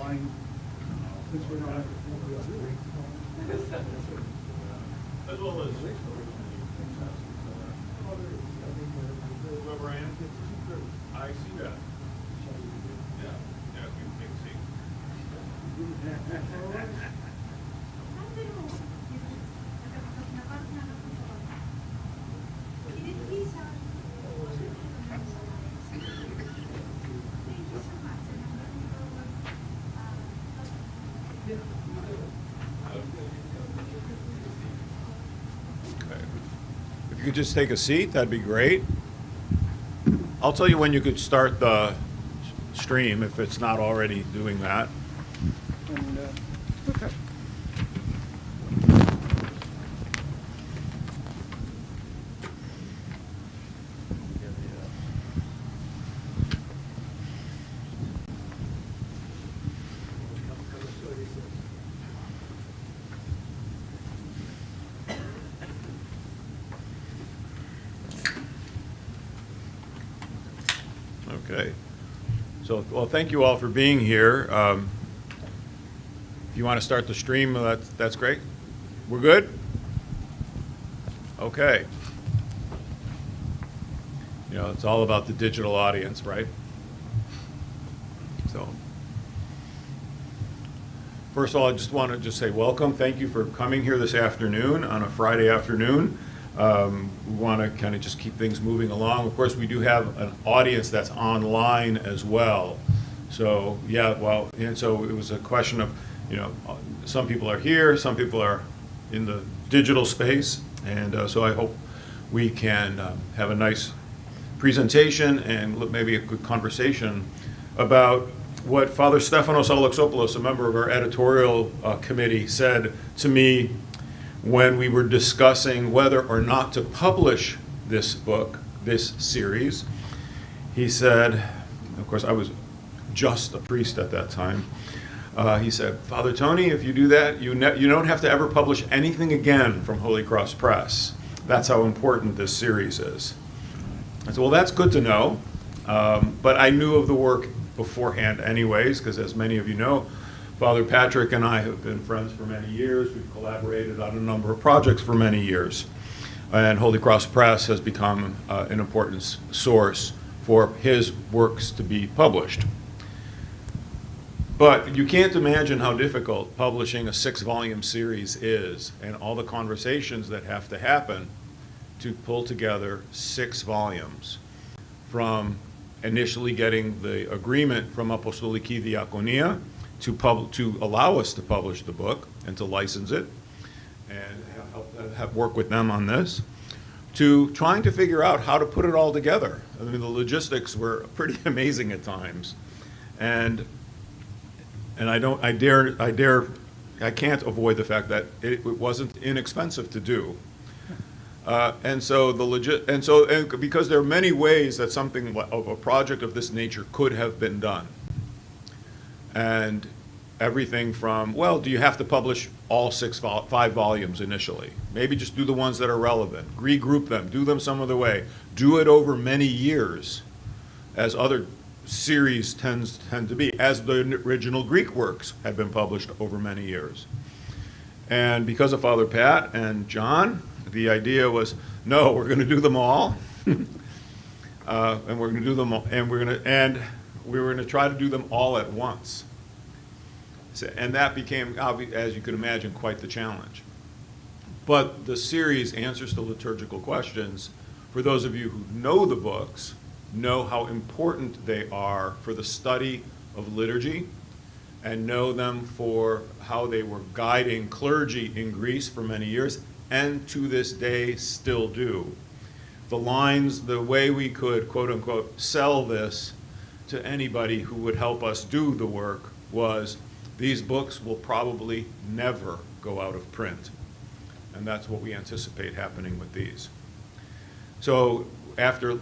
online, since we're not. As well as whoever I am. I see that. Yeah, yeah, you can see. If you could just take a seat, that'd be great. I'll tell you when you could start the stream if it's not already doing that. And, okay. Okay. So, well, thank you all for being here. If you want to start the stream, that's great. We're good? Okay. You know, it's all about the digital audience, right? So, first of all, I just want to say welcome. Thank you for coming here this afternoon on a Friday afternoon. We want to kind of just keep things moving along. Of course, we do have an audience that's online as well. So, yeah, well, and so it was a question of, you know, some people are here, some people are in the digital space, and so I hope we can have a nice presentation and maybe a good conversation about what Father Stefanos Alexopoulos, a member of our editorial committee, said to me when we were discussing whether or not to publish this book, this series. He said, of course I was just a priest at that time, he said, Father Tony, if you do that, you don't have to ever publish anything again from Holy Cross Press. That's how important this series is. I said, well, that's good to know, but I knew of the work beforehand anyways, because as many of you know, Father Patrick and I have been friends for many years. We've collaborated on a number of projects for many years. And Holy Cross Press has become an important source for his works to be published. But you can't imagine how difficult publishing a 6-volume series is, and all the conversations that have to happen to pull together 6 volumes, from initially getting the agreement from Apostoliki Diakonia to allow us to publish the book and to license it and have work with them on this, to trying to figure out how to put it all together. I mean, the logistics were pretty amazing at times, and I can't avoid the fact that it wasn't inexpensive to do. And because there are many ways that something of a project of this nature could have been done. And everything from, well, do you have to publish all 5 volumes initially? Maybe just do the ones that are relevant. Regroup them, do them some other way. Do it over many years, as other series tend to be, as the original Greek works have been published over many years. And because of Father Pat and John, the idea was, no, we're going to do them all, and we're going to do them all, and we were going to try to do them all at once. So, and that became, as you can imagine, quite the challenge. But the series, Answers to Liturgical Questions, for those of you who know the books, know how important they are for the study of liturgy, and know them for how they were guiding clergy in Greece for many years, and to this day still do. The lines, the way we could, quote unquote, sell this to anybody who would help us do the work was, these books will probably never go out of print. And that's what we anticipate happening with these. So after,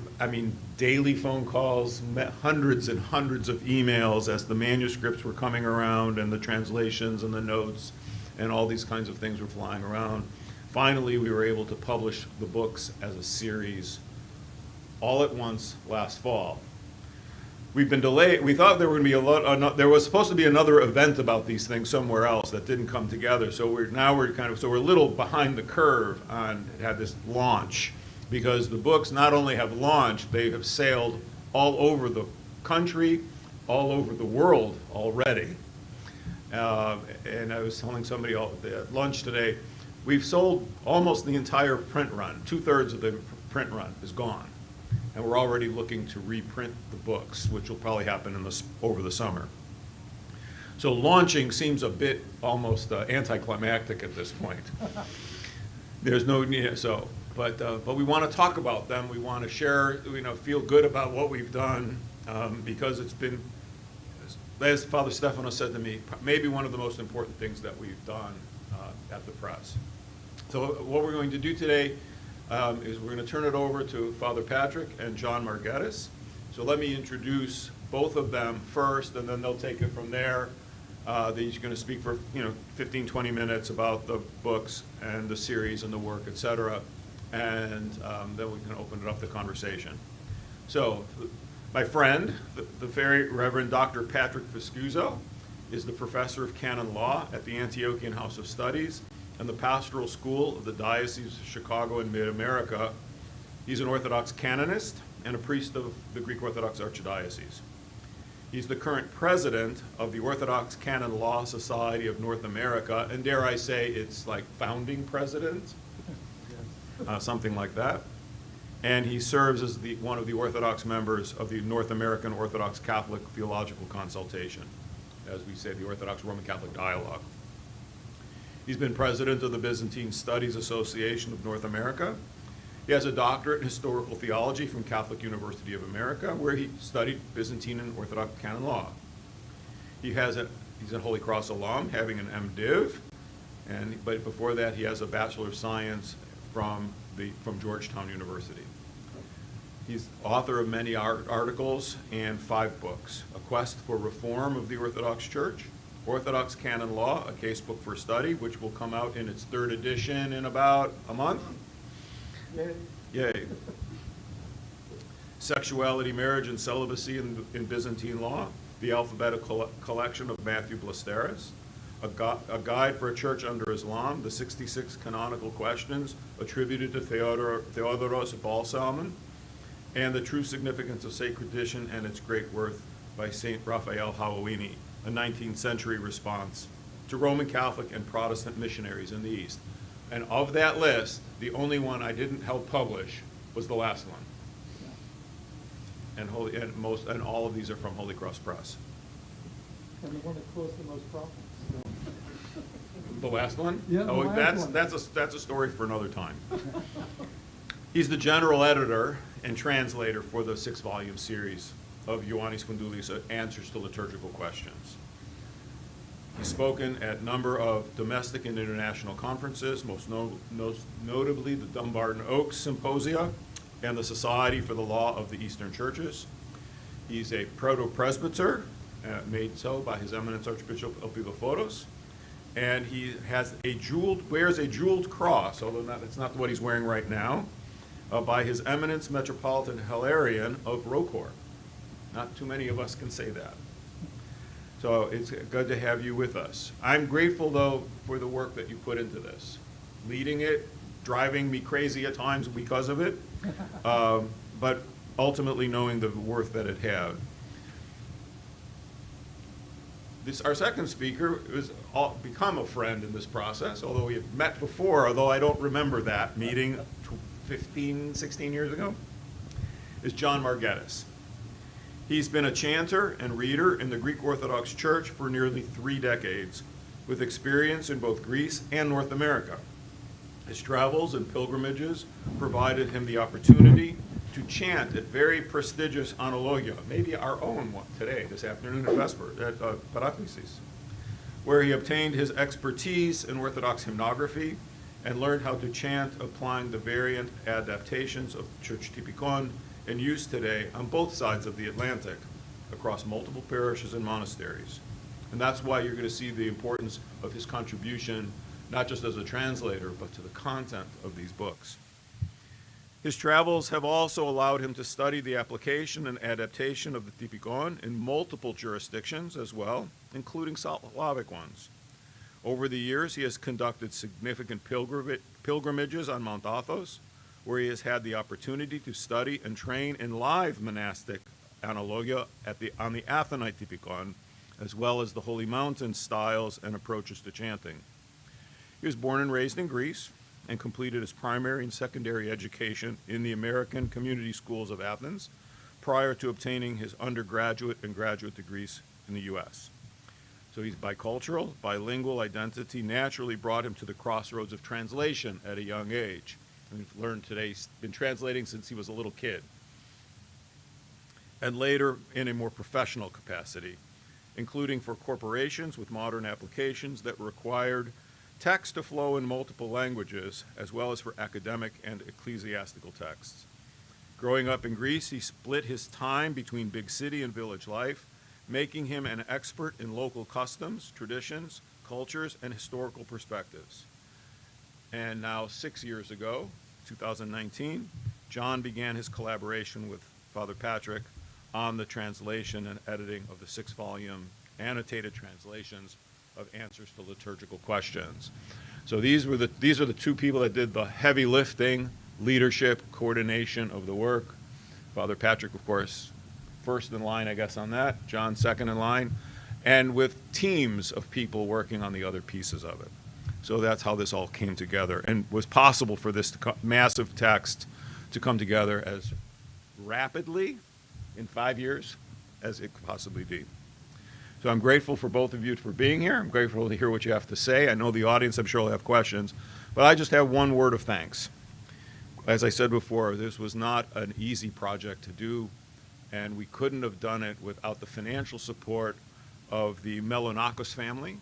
daily phone calls, hundreds and hundreds of emails as the manuscripts were coming around and the translations and the notes and all these kinds of things were flying around, finally we were able to publish the books as a series all at once last fall. we've been delayed. We thought there would be there was supposed to be another event about these things somewhere else that didn't come together. So we're a little behind the curve on had this launch, because the books not only have launched, they have sailed all over the country, all over the world already. And I was telling somebody at lunch today, we've sold almost the entire print run. 2/3 of the print run is gone. And we're already looking to reprint the books, which will probably happen over the summer. So launching seems a bit almost anticlimactic at this point. There's no need, but we want to talk about them. We want to share, feel good about what we've done, because it's been, as Father Stefano said to me, maybe one of the most important things that we've done at the press. So what we're going to do today is we're going to turn it over to Father Patrick and John Margetis. So let me introduce both of them first, and then they'll take it from there. They're each going to speak for 15, 20 minutes about the books and the series and the work, etc. And then we can open it up to conversation. So my friend, the very Reverend Dr. Patrick Viscuso, is the professor of canon law at the Antiochian House of Studies and the Pastoral School of the Diocese of Chicago in Mid-America. He's an Orthodox canonist and a priest of the Greek Orthodox Archdiocese. He's the current president of the Orthodox Canon Law Society of North America, and dare I say it's like founding president, something like that. And he serves as one of the Orthodox members of the North American Orthodox Catholic Theological Consultation, as we say, the Orthodox Roman Catholic Dialogue. He's been president of the Byzantine Studies Association of North America. He has a doctorate in historical theology from Catholic University of America, where he studied Byzantine and Orthodox canon law. He's a Holy Cross alum, having an MDiv, but before that he has a Bachelor of Science from Georgetown University. He's author of many articles and 5 books: A Quest for Reform of the Orthodox Church, Orthodox Canon Law, a Casebook for Study, which will come out in its 3rd edition in about a month. Yay. Yay. Sexuality, Marriage, and Celibacy in Byzantine Law, the alphabetical collection of Matthew Blasteris, a guide for a church under Islam, the 66 canonical questions attributed to Theodoros Balsamon, and the true significance of sacred tradition and its great worth by St. Raphael Hawawini, a 19th century response to Roman Catholic and Protestant missionaries in the East. And of that list, the only one I didn't help publish was the last one. And all of these are from Holy Cross Press. And the one that caused the most problems. The last one? Yeah, the last one. That's a story for another time. He's the general editor and translator for the 6-volume series of Ioannes Phountoules, Answers to Liturgical Questions. He's spoken at a number of domestic and international conferences, most notably the Dumbarton Oaks Symposia and the Society for the Law of the Eastern Churches. He's a proto-presbyter, made so by His Eminence Archbishop Elpidophoros, and he wears a jeweled cross, although that's not what he's wearing right now, by His Eminence Metropolitan Hilarion of Rocor. Not too many of us can say that. So it's good to have you with us. I'm grateful, though, for the work that you put into this. Leading it, driving me crazy at times because of it, but ultimately knowing the worth that it had. Our second speaker has become a friend in this process, although we have met before, although I don't remember that meeting 15, 16 years ago, is John Margetis. He's been a chanter and reader in the Greek Orthodox Church for nearly 3 decades, with experience in both Greece and North America. His travels and pilgrimages provided him the opportunity to chant at very prestigious analogia, maybe our own one today, this afternoon at Vesper, at Paraklesis, where he obtained his expertise in Orthodox hymnography and learned how to chant applying the variant adaptations of Church Typikon in use today on both sides of the Atlantic, across multiple parishes and monasteries. And that's why you're going to see the importance of his contribution, not just as a translator, but to the content of these books. His travels have also allowed him to study the application and adaptation of the Typikon in multiple jurisdictions as well, including Slavic ones. Over the years, he has conducted significant pilgrimages on Mount Athos, where he has had the opportunity to study and train in live monastic analogia on the Athonite Typikon, as well as the Holy Mountain styles and approaches to chanting. He was born and raised in Greece and completed his primary and secondary education in the American Community Schools of Athens prior to obtaining his undergraduate and graduate degrees in the U.S. So he's bicultural, bilingual identity naturally brought him to the crossroads of translation at a young age. And we've learned today he's been translating since he was a little kid. And later in a more professional capacity, including for corporations with modern applications that required text to flow in multiple languages, as well as for academic and ecclesiastical texts. Growing up in Greece, he split his time between big city and village life, making him an expert in local customs, traditions, cultures, and historical perspectives. And now 6 years ago, 2019, John began his collaboration with Father Patrick on the translation and editing of the 6-volume annotated translations of Answers to Liturgical Questions. So these are the two people that did the heavy lifting, leadership, coordination of the work. Father Patrick, of course, first in line, I guess, on that. John second in line, and with teams of people working on the other pieces of it. So that's how this all came together, and was possible for this massive text to come together as rapidly in 5 years as it could possibly be. So I'm grateful for both of you for being here. I'm grateful to hear what you have to say. I know the audience, I'm sure, will have questions, but I just have one word of thanks. As I said before, this was not an easy project to do, and we couldn't have done it without the financial support of the Melonakos family,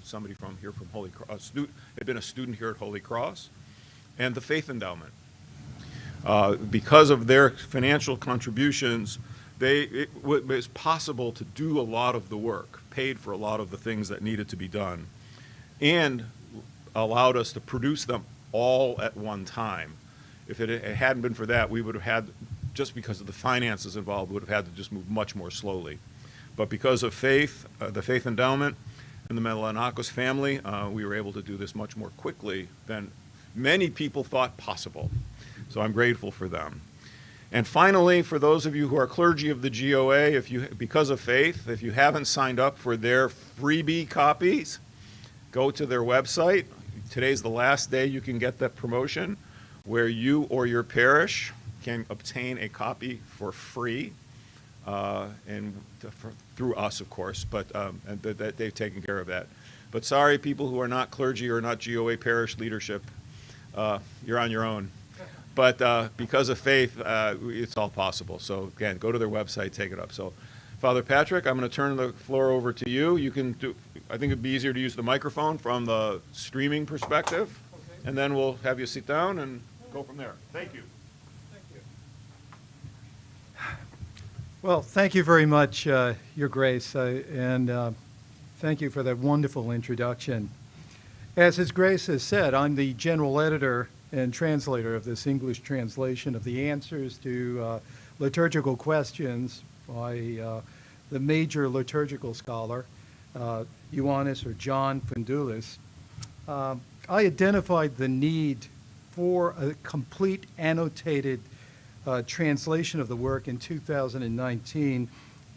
somebody from here from Holy Cross, had been a student here at Holy Cross, and the Faith Endowment. Because of their financial contributions, it was possible to do a lot of the work, paid for a lot of the things that needed to be done, and allowed us to produce them all at one time. If it hadn't been for that, we would have had, just because of the finances involved, would have had to just move much more slowly. But because of faith, the Faith Endowment, and the Melonakos family, we were able to do this much more quickly than many people thought possible. So I'm grateful for them. And finally, for those of you who are clergy of the GOA, because of faith, if you haven't signed up for their freebie copies, go to their website. Today's the last day you can get that promotion, where you or your parish can obtain a copy for free, through us, of course, but and that they've taken care of that. But sorry, people who are not clergy or not GOA parish leadership, you're on your own. But because of faith, it's all possible. So again, go to their website, take it up. So, Father Patrick, I'm going to turn the floor over to you. You can do. I think it'd be easier to use the microphone from the streaming perspective, okay, and then we'll have you sit down and go from there. Thank you. Thank you. Well, thank you very much, Your Grace, and thank you for that wonderful introduction. As His Grace has said, I'm the general editor and translator of this English translation of the Answers to Liturgical Questions by the major liturgical scholar, Ioannes or John Phountoules. I identified the need for a complete annotated translation of the work in 2019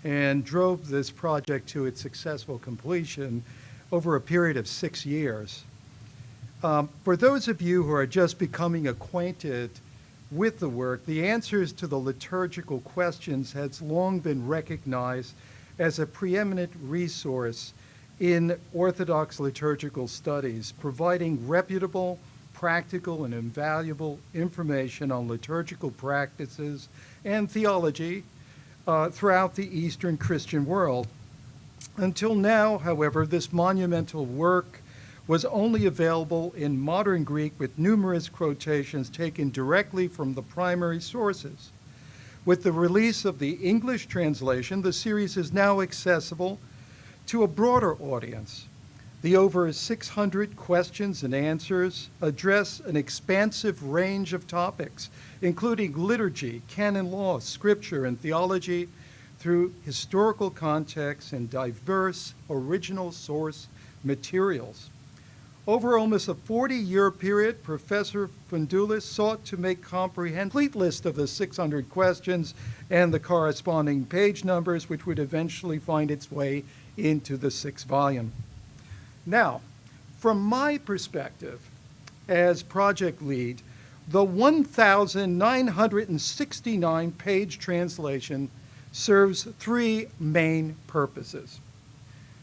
and drove this project to its successful completion over a period of 6 years. For those of you who are just becoming acquainted with the work, the Answers to the Liturgical Questions has long been recognized as a preeminent resource in Orthodox liturgical studies, providing reputable, practical, and invaluable information on liturgical practices and theology throughout the Eastern Christian world. Until now, however, this monumental work was only available in modern Greek with numerous quotations taken directly from the primary sources. With the release of the English translation, the series is now accessible to a broader audience. The over 600 questions and answers address an expansive range of topics, including liturgy, canon law, scripture, and theology, through historical context and diverse original source materials. Over almost a 40-year period, Professor Phountoules sought to make comprehensive complete list of the 600 questions and the corresponding page numbers, which would eventually find its way into the 6th volume. Now, from my perspective as project lead, the 1,969-page translation serves 3 main purposes.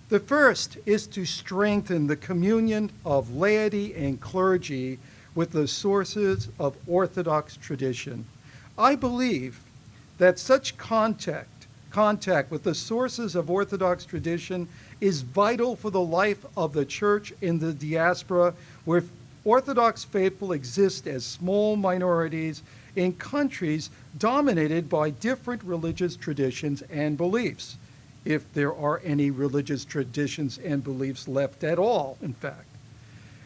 The first is to strengthen the communion of laity and clergy with the sources of Orthodox tradition. I believe that such contact with the sources of Orthodox tradition is vital for the life of the Church in the diaspora, where Orthodox faithful exist as small minorities in countries dominated by different religious traditions and beliefs, if there are any religious traditions and beliefs left at all, in fact.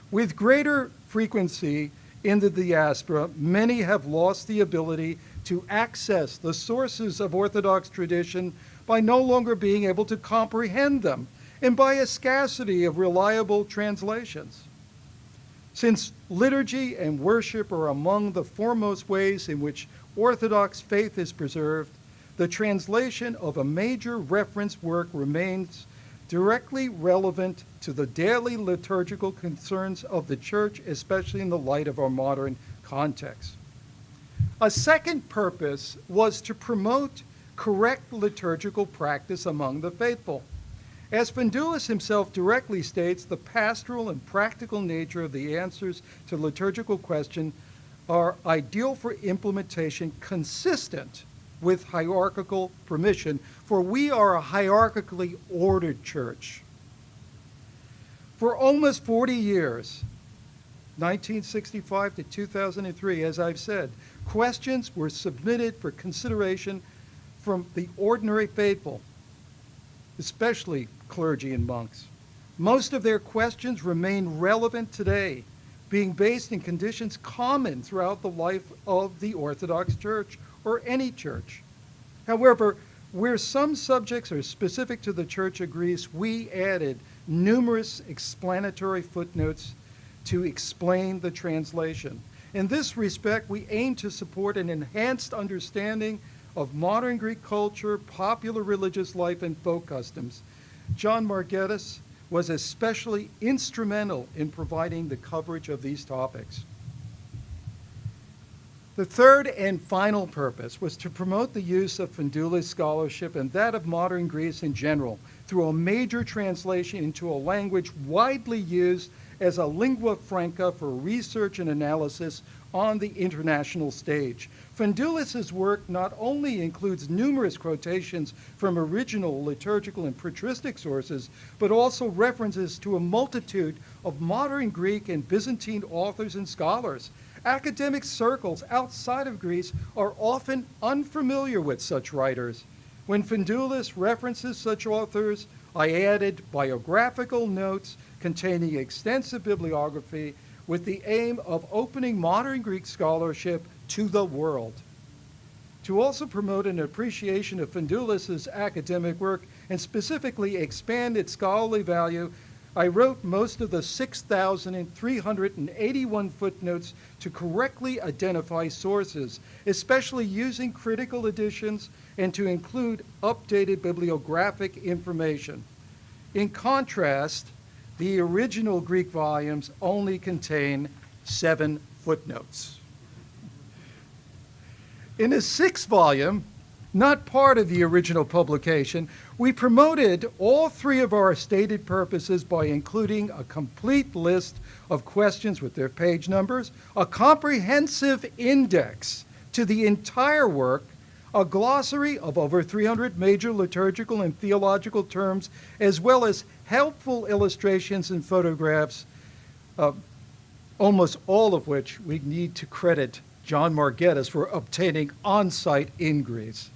With greater frequency in the diaspora, many have lost the ability to access the sources of Orthodox tradition by no longer being able to comprehend them, and by a scarcity of reliable translations. Since liturgy and worship are among the foremost ways in which Orthodox faith is preserved, the translation of a major reference work remains directly relevant to the daily liturgical concerns of the Church, especially in the light of our modern context. A second purpose was to promote correct liturgical practice among the faithful. As Phountoules himself directly states, the pastoral and practical nature of the answers to liturgical questions are ideal for implementation consistent with hierarchical permission, for we are a hierarchically ordered church. For almost 40 years, 1965 to 2003, as I've said, questions were submitted for consideration from the ordinary faithful, especially clergy and monks. Most of their questions remain relevant today, being based in conditions common throughout the life of the Orthodox Church or any church. However, where some subjects are specific to the Church of Greece, we added numerous explanatory footnotes to explain the translation. In this respect, we aim to support an enhanced understanding of modern Greek culture, popular religious life, and folk customs. John Margetis was especially instrumental in providing the coverage of these topics. The third and final purpose was to promote the use of Phountoules scholarship and that of modern Greece in general through a major translation into a language widely used as a lingua franca for research and analysis on the international stage. Phountoules' work not only includes numerous quotations from original liturgical and patristic sources, but also references to a multitude of modern Greek and Byzantine authors and scholars. Academic circles outside of Greece are often unfamiliar with such writers. When Phountoules references such authors, I added biographical notes containing extensive bibliography with the aim of opening modern Greek scholarship to the world. To also promote an appreciation of Phountoules' academic work and specifically expand its scholarly value, I wrote most of the 6,381 footnotes to correctly identify sources, especially using critical editions and to include updated bibliographic information. In contrast, the original Greek volumes only contain 7 footnotes. In the 6th volume, not part of the original publication, we promoted all 3 of our stated purposes by including a complete list of questions with their page numbers, a comprehensive index to the entire work, a glossary of over 300 major liturgical and theological terms, as well as helpful illustrations and photographs, almost all of which we need to credit John Margetis for obtaining on-site in Greece.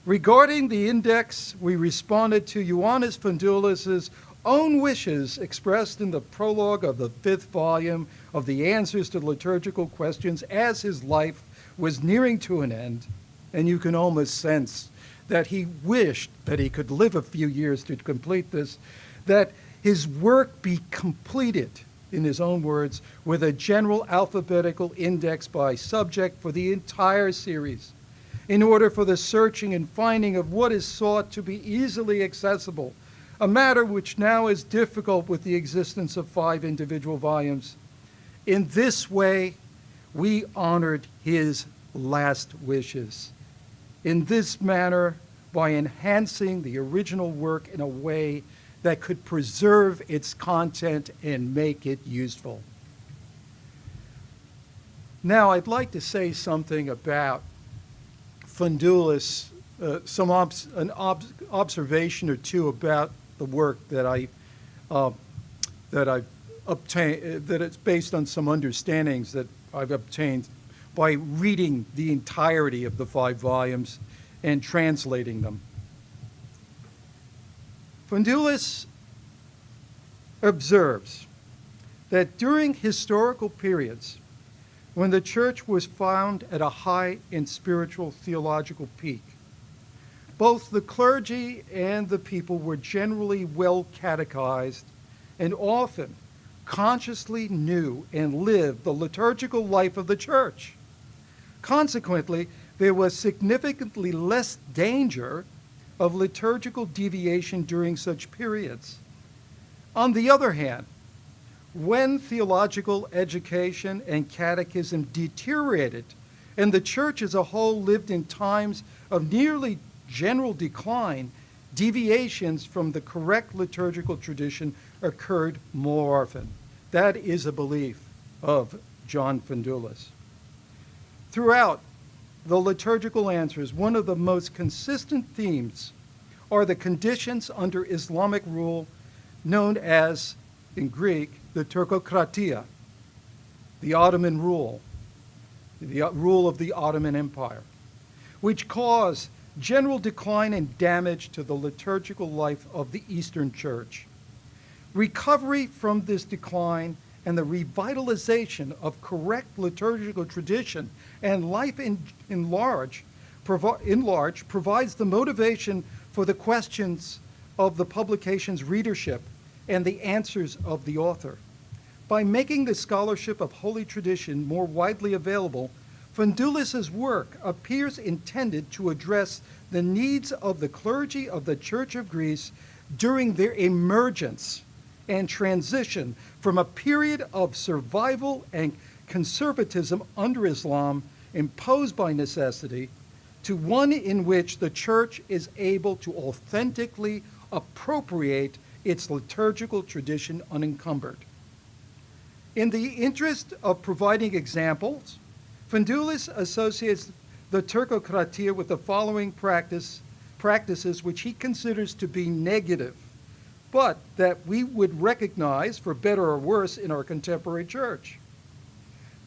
Regarding the index, we responded to Ioannes Phountoules' own wishes expressed in the prologue of the 5th volume of the Answers to Liturgical Questions as his life was nearing to an end, and you can almost sense that he wished that he could live a few years to complete this, that his work be completed, in his own words, with a general alphabetical index by subject for the entire series, in order for the searching and finding of what is sought to be easily accessible, a matter which now is difficult with the existence of 5 individual volumes. In this way, we honored his last wishes. In this manner, by enhancing the original work in a way that could preserve its content and make it useful. Now, I'd like to say something about Phountoules, an observation or two about the work that I obtained, that it's based on some understandings that I've obtained by reading the entirety of the 5 volumes and translating them. Phountoules observes that during historical periods, when the church was found at a high and spiritual theological peak, both the clergy and the people were generally well catechized and often consciously knew and lived the liturgical life of the church. Consequently, there was significantly less danger of liturgical deviation during such periods. On the other hand, when theological education and catechism deteriorated and the church as a whole lived in times of nearly general decline, deviations from the correct liturgical tradition occurred more often. That is a belief of John Phountoules. Throughout the liturgical answers, one of the most consistent themes are the conditions under Islamic rule known as, in Greek, the Turkokratia, the Ottoman rule, the rule of the Ottoman Empire, which caused general decline and damage to the liturgical life of the Eastern Church. Recovery from this decline and the revitalization of correct liturgical tradition and life in large provides the motivation for the questions of the publication's readership and the answers of the author. By making the scholarship of Holy Tradition more widely available, Phountoules' work appears intended to address the needs of the clergy of the Church of Greece during their emergence and transition from a period of survival and conservatism under Islam imposed by necessity to one in which the Church is able to authentically appropriate its liturgical tradition unencumbered. In the interest of providing examples, Phountoules associates the Turkokratia with the following practices which he considers to be negative, but that we would recognize, for better or worse, in our contemporary church.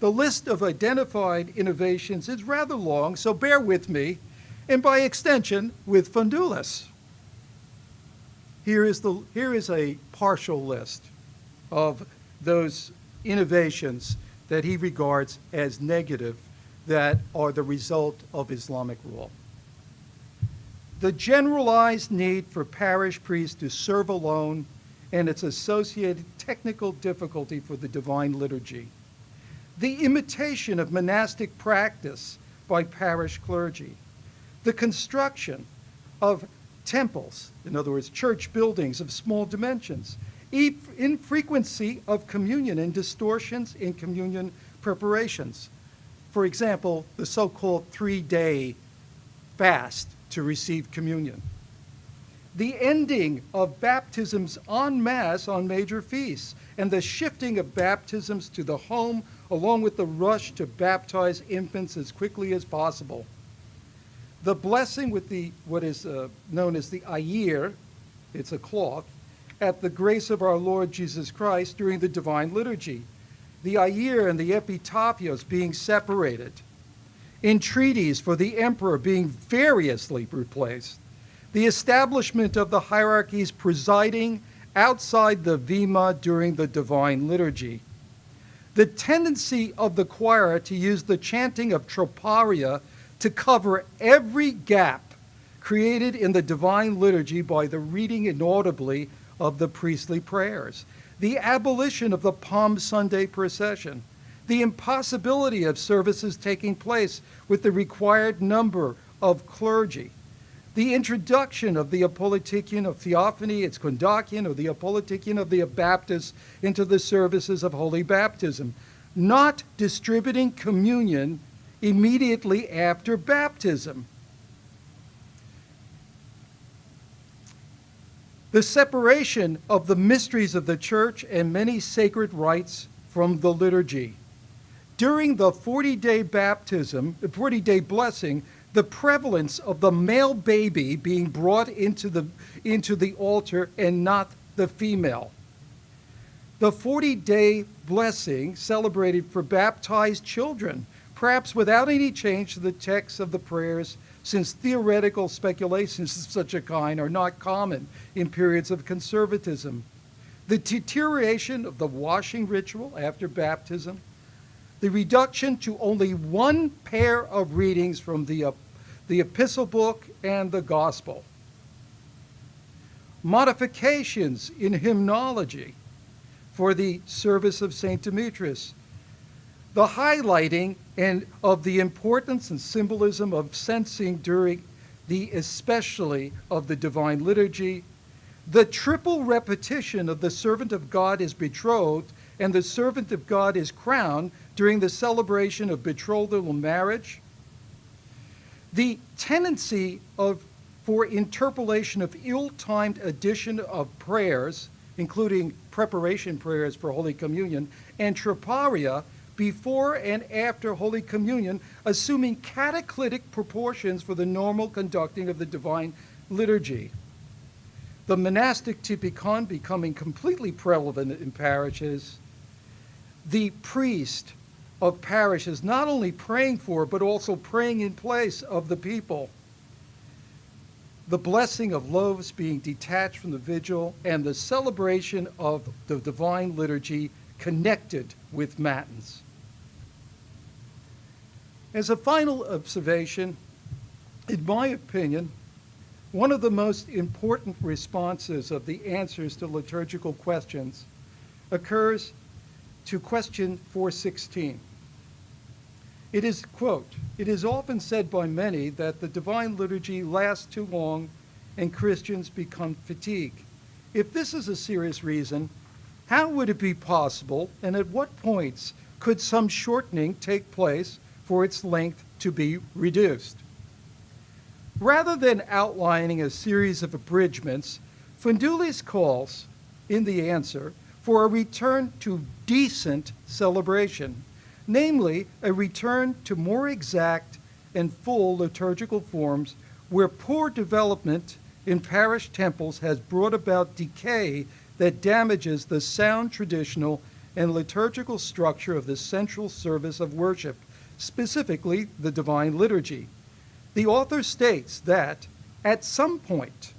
The list of identified innovations is rather long, so bear with me, and by extension, with Phountoules. Here is a partial list of those innovations that he regards as negative that are the result of Islamic rule. The generalized need for parish priests to serve alone and its associated technical difficulty for the divine liturgy. The imitation of monastic practice by parish clergy. The construction of temples, in other words, church buildings of small dimensions. Infrequency of communion and distortions in communion preparations. For example, the so-called 3-day fast to receive communion. The ending of baptisms en masse on major feasts, and the shifting of baptisms to the home, along with the rush to baptize infants as quickly as possible. The blessing with what is known as the ayir, it's a cloth, at the grace of our Lord Jesus Christ during the divine liturgy. The ayir and the epitafios being separated. Entreaties for the emperor being variously replaced. The establishment of the hierarchies presiding outside the vima during the Divine Liturgy. The tendency of the choir to use the chanting of troparia to cover every gap created in the Divine Liturgy by the reading inaudibly of the priestly prayers, the abolition of the Palm Sunday procession, the impossibility of services taking place with the required number of clergy, the introduction of the Apolitikion of Theophany, its Kondakion, or the Apolitikion of the Abaptists into the services of Holy Baptism, not distributing communion immediately after baptism. The separation of the mysteries of the Church and many sacred rites from the liturgy. During the 40-day baptism, the 40-day blessing, the prevalence of the male baby being brought into the altar and not the female. The 40-day blessing celebrated for baptized children, perhaps without any change to the text of the prayers, since theoretical speculations of such a kind are not common in periods of conservatism. The deterioration of the washing ritual after baptism, the reduction to only one pair of readings from the epistle book and the gospel. Modifications in hymnology for the service of St. Demetrius. The highlighting of the importance and symbolism of censing during the especially of the Divine Liturgy. The triple repetition of the servant of God is betrothed and the servant of God is crowned during the celebration of betrothal and marriage. The tendency for interpolation of ill-timed addition of prayers, including preparation prayers for Holy Communion, and troparia before and after Holy Communion, assuming cataclytic proportions for the normal conducting of the Divine Liturgy. The monastic typikon becoming completely prevalent in parishes. The priest of parishes not only praying for, but also praying in place of the people. The blessing of loaves being detached from the vigil, and the celebration of the Divine Liturgy connected with Matins. As a final observation, in my opinion, one of the most important responses of the answers to liturgical questions occurs to question 416. It is, quote, "It is often said by many that the Divine Liturgy lasts too long and Christians become fatigued. If this is a serious reason, how would it be possible and at what points could some shortening take place for its length to be reduced?" Rather than outlining a series of abridgments, Phountoules calls, in the answer, for a return to decent celebration, namely a return to more exact and full liturgical forms where poor development in parish temples has brought about decay that damages the sound traditional and liturgical structure of the central service of worship, specifically the Divine Liturgy. The author states that, at some point,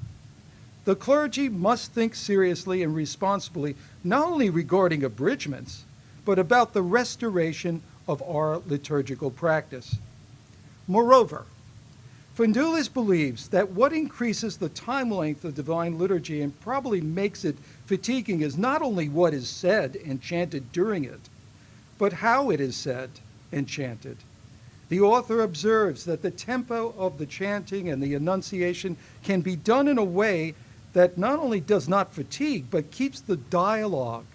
the clergy must think seriously and responsibly not only regarding abridgments, but about the restoration of our liturgical practice. Moreover, Phountoules believes that what increases the time length of Divine Liturgy and probably makes it fatiguing is not only what is said and chanted during it, but how it is said and chanted. The author observes that the tempo of the chanting and the enunciation can be done in a way that not only does not fatigue, but keeps the dialogue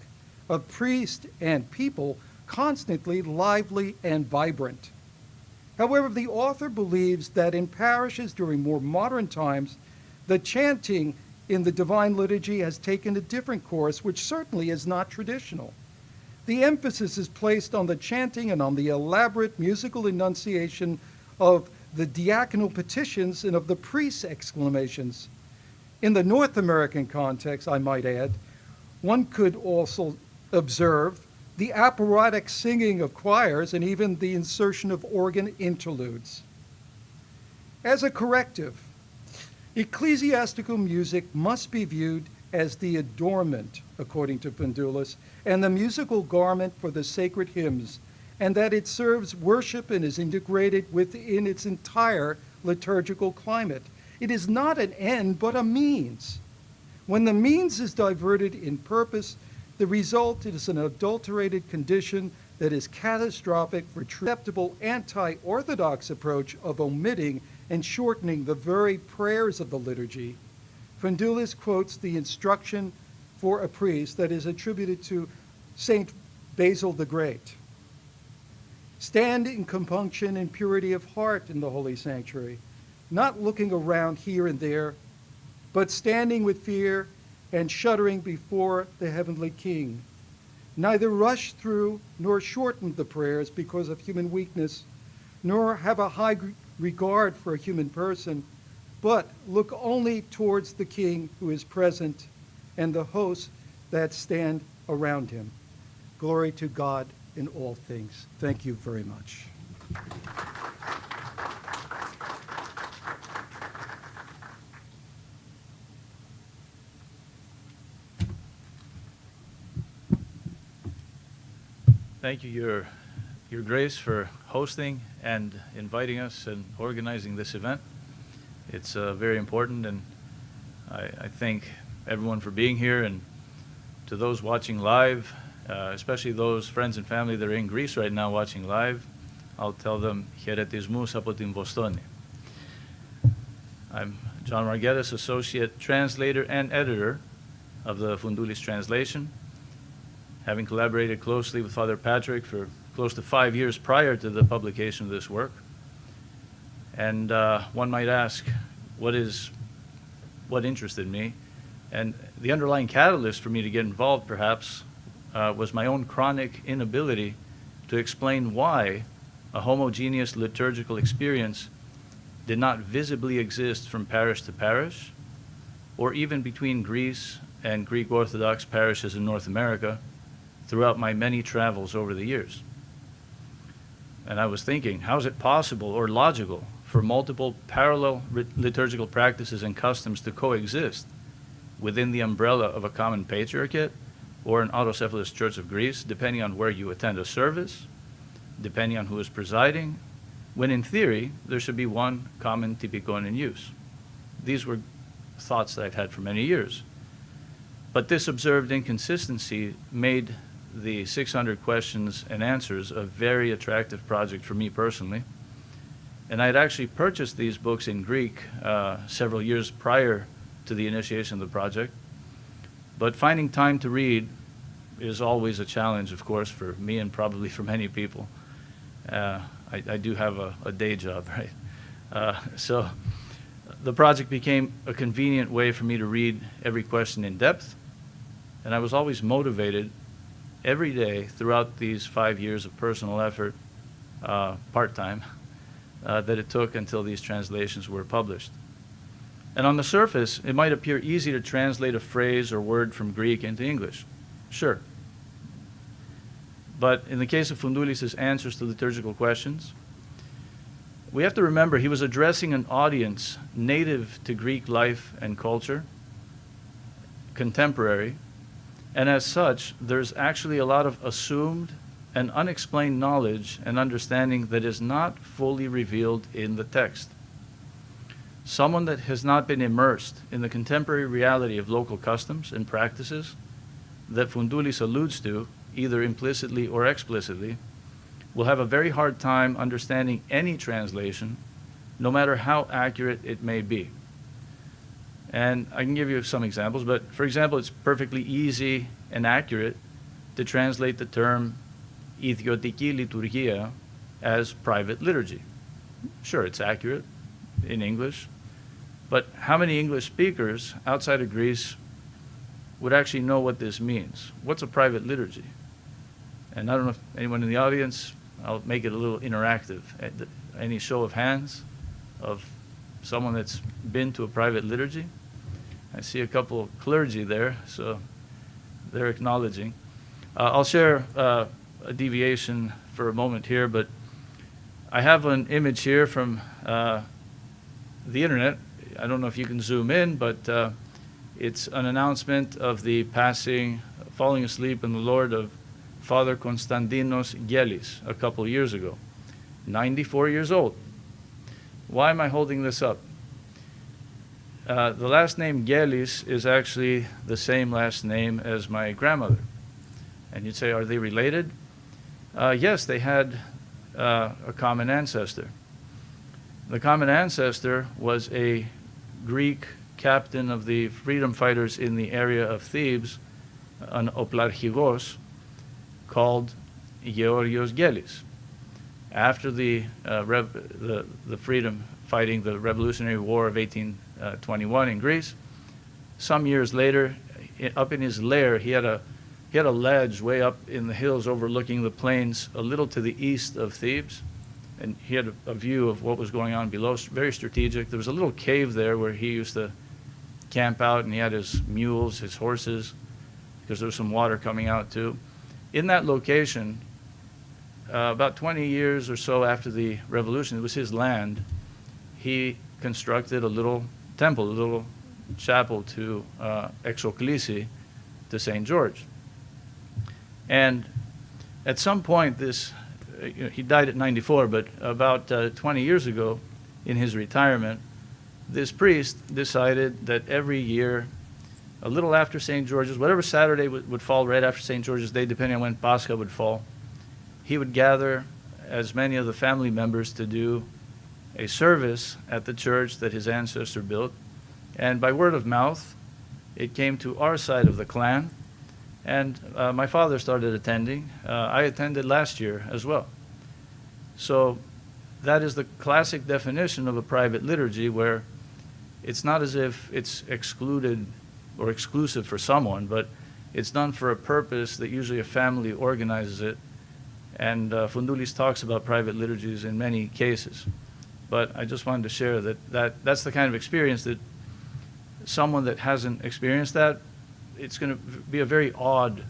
of priest and people constantly lively and vibrant. However, the author believes that in parishes during more modern times, the chanting in the Divine Liturgy has taken a different course, which certainly is not traditional. The emphasis is placed on the chanting and on the elaborate musical enunciation of the diaconal petitions and of the priest's exclamations. In the North American context, I might add, one could also observe the operatic singing of choirs and even the insertion of organ interludes. As a corrective, ecclesiastical music must be viewed as the adornment, according to Phountoules, and the musical garment for the sacred hymns, and that it serves worship and is integrated within its entire liturgical climate. It is not an end, but a means. When the means is diverted in purpose, the result is an adulterated condition that is catastrophic for acceptable anti-orthodox approach of omitting and shortening the very prayers of the liturgy. Phountoules quotes the instruction for a priest that is attributed to Saint Basil the Great. Stand in compunction and purity of heart in the holy sanctuary, not looking around here and there, but standing with fear and shuddering before the heavenly King. Neither rush through nor shorten the prayers because of human weakness, nor have a high regard for a human person, but look only towards the King who is present and the hosts that stand around him. Glory to God in all things. Thank you very much. Thank you, Your Grace, for hosting and inviting us and organizing this event. It's very important, and I thank everyone for being here, and to those watching live, especially those friends and family that are in Greece right now watching live, I'll tell them χαιρετισμούς από την Βοστόνη. I'm John Margetis, Associate Translator and Editor of the Phountoules translation, having collaborated closely with Father Patrick for close to 5 years prior to the publication of this work. And one might ask, what interested me? And the underlying catalyst for me to get involved, perhaps, was my own chronic inability to explain why a homogeneous liturgical experience did not visibly exist from parish to parish, or even between Greece and Greek Orthodox parishes in North America throughout my many travels over the years. And I was thinking, how is it possible or logical for multiple parallel liturgical practices and customs to coexist within the umbrella of a common patriarchate or an autocephalous Church of Greece, depending on where you attend a service, depending on who is presiding, when in theory there should be one common typikon in use. These were thoughts that I've had for many years. But this observed inconsistency made the 600 questions and answers a very attractive project for me personally. And I had actually purchased these books in Greek several years prior to the initiation of the project. But finding time to read is always a challenge, of course, for me and probably for many people. I do have a day job, right? So the project became a convenient way for me to read every question in depth, and I was always motivated every day throughout these 5 years of personal effort, part-time, that it took until these translations were published. And on the surface, it might appear easy to translate a phrase or word from Greek into English. Sure. But in the case of Phountoules' answers to liturgical questions, we have to remember he was addressing an audience native to Greek life and culture, contemporary, and as such, there's actually a lot of assumed and unexplained knowledge and understanding that is not fully revealed in the text. Someone that has not been immersed in the contemporary reality of local customs and practices that Phountoules alludes to, either implicitly or explicitly, will have a very hard time understanding any translation, no matter how accurate it may be. And I can give you some examples, but for example, it's perfectly easy and accurate to translate the term idiotiki liturgia as private liturgy. Sure, it's accurate in English, but how many English speakers outside of Greece would actually know what this means? What's a private liturgy? And I don't know if anyone in the audience, I'll make it a little interactive. Any show of hands of someone that's been to a private liturgy? I see a couple of clergy there, so they're acknowledging. I'll share a deviation for a moment here, but I have an image here from the internet. I don't know if you can zoom in, but It's an announcement of the falling asleep in the Lord of Father Konstantinos Gelis a couple years ago, 94 years old. Why am I holding this up? The last name Gelis is actually the same last name as my grandmother. And you'd say, are they related? Yes, they had a common ancestor. The common ancestor was a Greek captain of the freedom fighters in the area of Thebes, an oplarchigos, called Georgios Gelis. After the freedom fighting, the Revolutionary War of 1821 in Greece, some years later, up in his lair, he had a ledge way up in the hills overlooking the plains a little to the east of Thebes, and he had a view of what was going on below, very strategic. There was a little cave there where he used to camp out, and he had his mules, his horses, because there was some water coming out too. In that location, about 20 years or so after the revolution, it was his land, he constructed a little temple, a little chapel to Exoklisi, to St. George. And at some point, he died at 94, but about 20 years ago, in his retirement, this priest decided that every year, a little after St. George's, whatever Saturday would fall right after St. George's Day, depending on when Pascha would fall, he would gather as many of the family members to do a service at the church that his ancestor built. And by word of mouth, it came to our side of the clan, and my father started attending. I attended last year as well. So that is the classic definition of a private liturgy, where it's not as if it's excluded or exclusive for someone, but it's done for a purpose that usually a family organizes it. And Phountoules talks about private liturgies in many cases. But I just wanted to share that's the kind of experience that someone that hasn't experienced that, it's going to be a very odd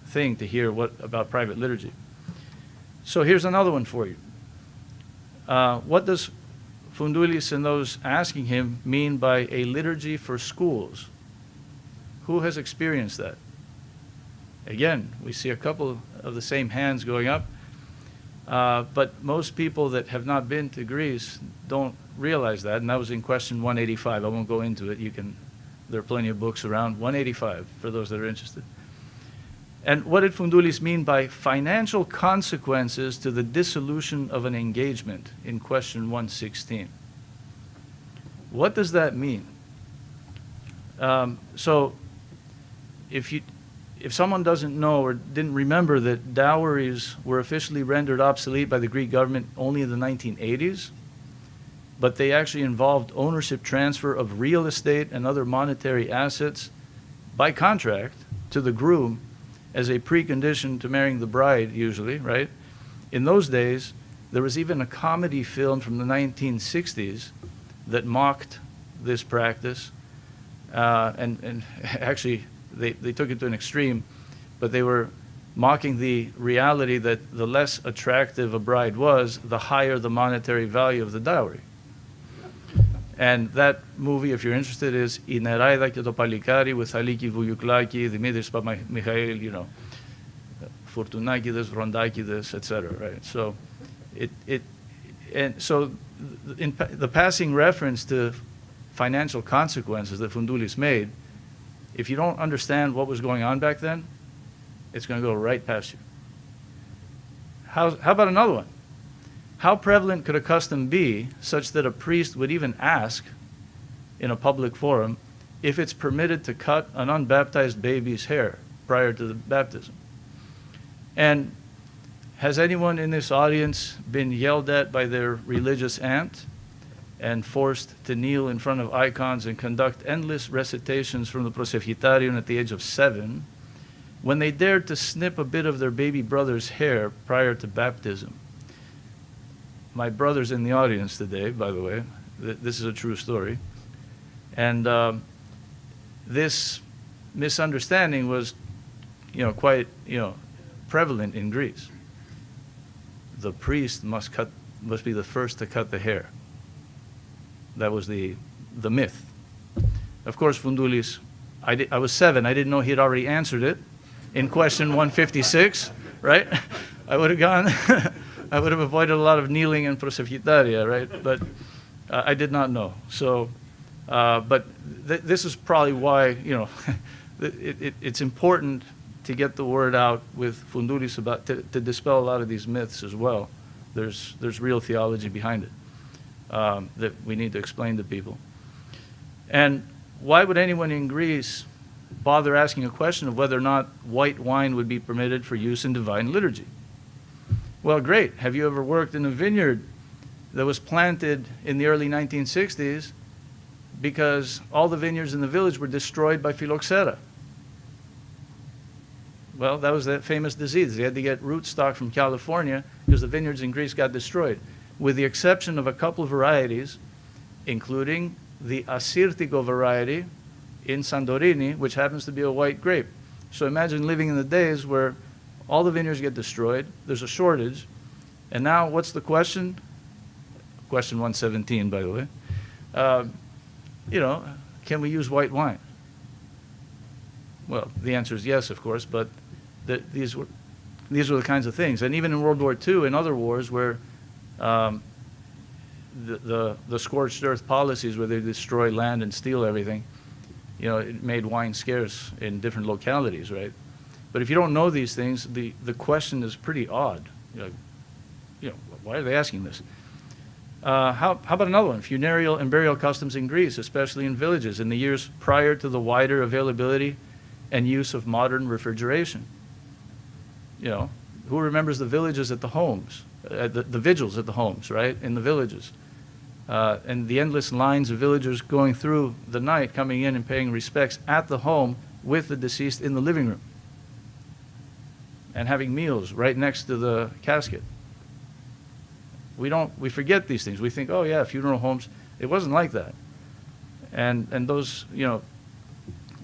thing to hear about private liturgy. So here's another one for you. What does Phountoules and those asking him mean by a liturgy for schools? Who has experienced that? Again, we see a couple of the same hands going up, but most people that have not been to Greece don't realize that, and that was in question 185. I won't go into it. There are plenty of books around. 185 for those that are interested. And what did Phountoules mean by financial consequences to the dissolution of an engagement in question 116? What does that mean? So if someone doesn't know or didn't remember that dowries were officially rendered obsolete by the Greek government only in the 1980s, but they actually involved ownership transfer of real estate and other monetary assets by contract to the groom as a precondition to marrying the bride, usually, right? In those days, there was even a comedy film from the 1960s that mocked this practice, and actually they took it to an extreme, but they were mocking the reality that the less attractive a bride was, the higher the monetary value of the dowry. And that movie, if you're interested, is I Neraida και το Παλικάρι with Aliki Vouliouklaki, Dimitris Papamichail, Fortunakides, Vrondakides, etc. Right? So, in the passing reference to financial consequences that Phountoules made, if you don't understand what was going on back then, it's going to go right past you. How about another one? How prevalent could a custom be such that a priest would even ask in a public forum if it's permitted to cut an unbaptized baby's hair prior to the baptism? And has anyone in this audience been yelled at by their religious aunt and forced to kneel in front of icons and conduct endless recitations from the Prosefgitarion at the age of 7 when they dared to snip a bit of their baby brother's hair prior to baptism? My brother's in the audience today, by the way. This is a true story. And this misunderstanding was, quite, prevalent in Greece. The priest must be the first to cut the hair. That was the myth. Of course, Phountoules I was 7. I didn't know he had already answered it in question 156, right? I would have gone, I would have avoided a lot of kneeling and prosefitaria, right? But I did not know. So, but this is probably why, you know, it's important to get the word out with Phountoules about, to dispel a lot of these myths as well. There's real theology behind it that we need to explain to people. And why would anyone in Greece bother asking a question of whether or not white wine would be permitted for use in divine liturgy? Well, great. Have you ever worked in a vineyard that was planted in the early 1960s because all the vineyards in the village were destroyed by phylloxera? Well, that was that famous disease. They had to get rootstock from California because the vineyards in Greece got destroyed, with the exception of a couple of varieties, including the Assyrtiko variety in Santorini, which happens to be a white grape. So imagine living in the days where all the vineyards get destroyed, there's a shortage, and now what's the question? Question 117, by the way. You know, can we use white wine? Well, the answer is yes, of course, but these were the kinds of things. And even in World War II and other wars where the scorched earth policies where they destroy land and steal everything, you know, it made wine scarce in different localities, right? But if you don't know these things, the question is pretty odd. You know, why are they asking this? How about another one? Funereal and burial customs in Greece, especially in villages, in the years prior to the wider availability and use of modern refrigeration. You know, who remembers the villages at the homes, the vigils at the homes, right, in the villages? And the endless lines of villagers going through the night, coming in and paying respects at the home with the deceased in the living room, and having meals right next to the casket. We forget these things. We think, oh yeah, funeral homes. It wasn't like that. And those, you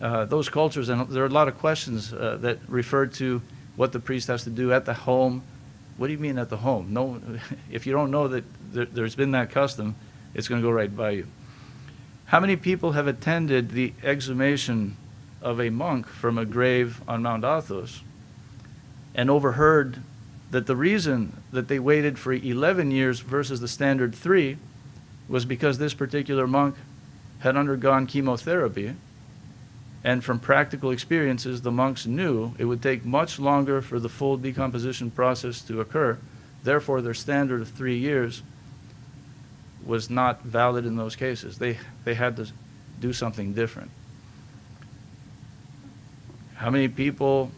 know, those cultures, and there are a lot of questions that refer to what the priest has to do at the home. What do you mean at the home? No, if you don't know that there's been that custom, it's going to go right by you. How many people have attended the exhumation of a monk from a grave on Mount Athos and overheard that the reason that they waited for 11 years versus the standard 3 was because this particular monk had undergone chemotherapy, and from practical experiences, the monks knew it would take much longer for the full decomposition process to occur. Therefore, their standard of 3 years was not valid in those cases. They had to do something different. How many people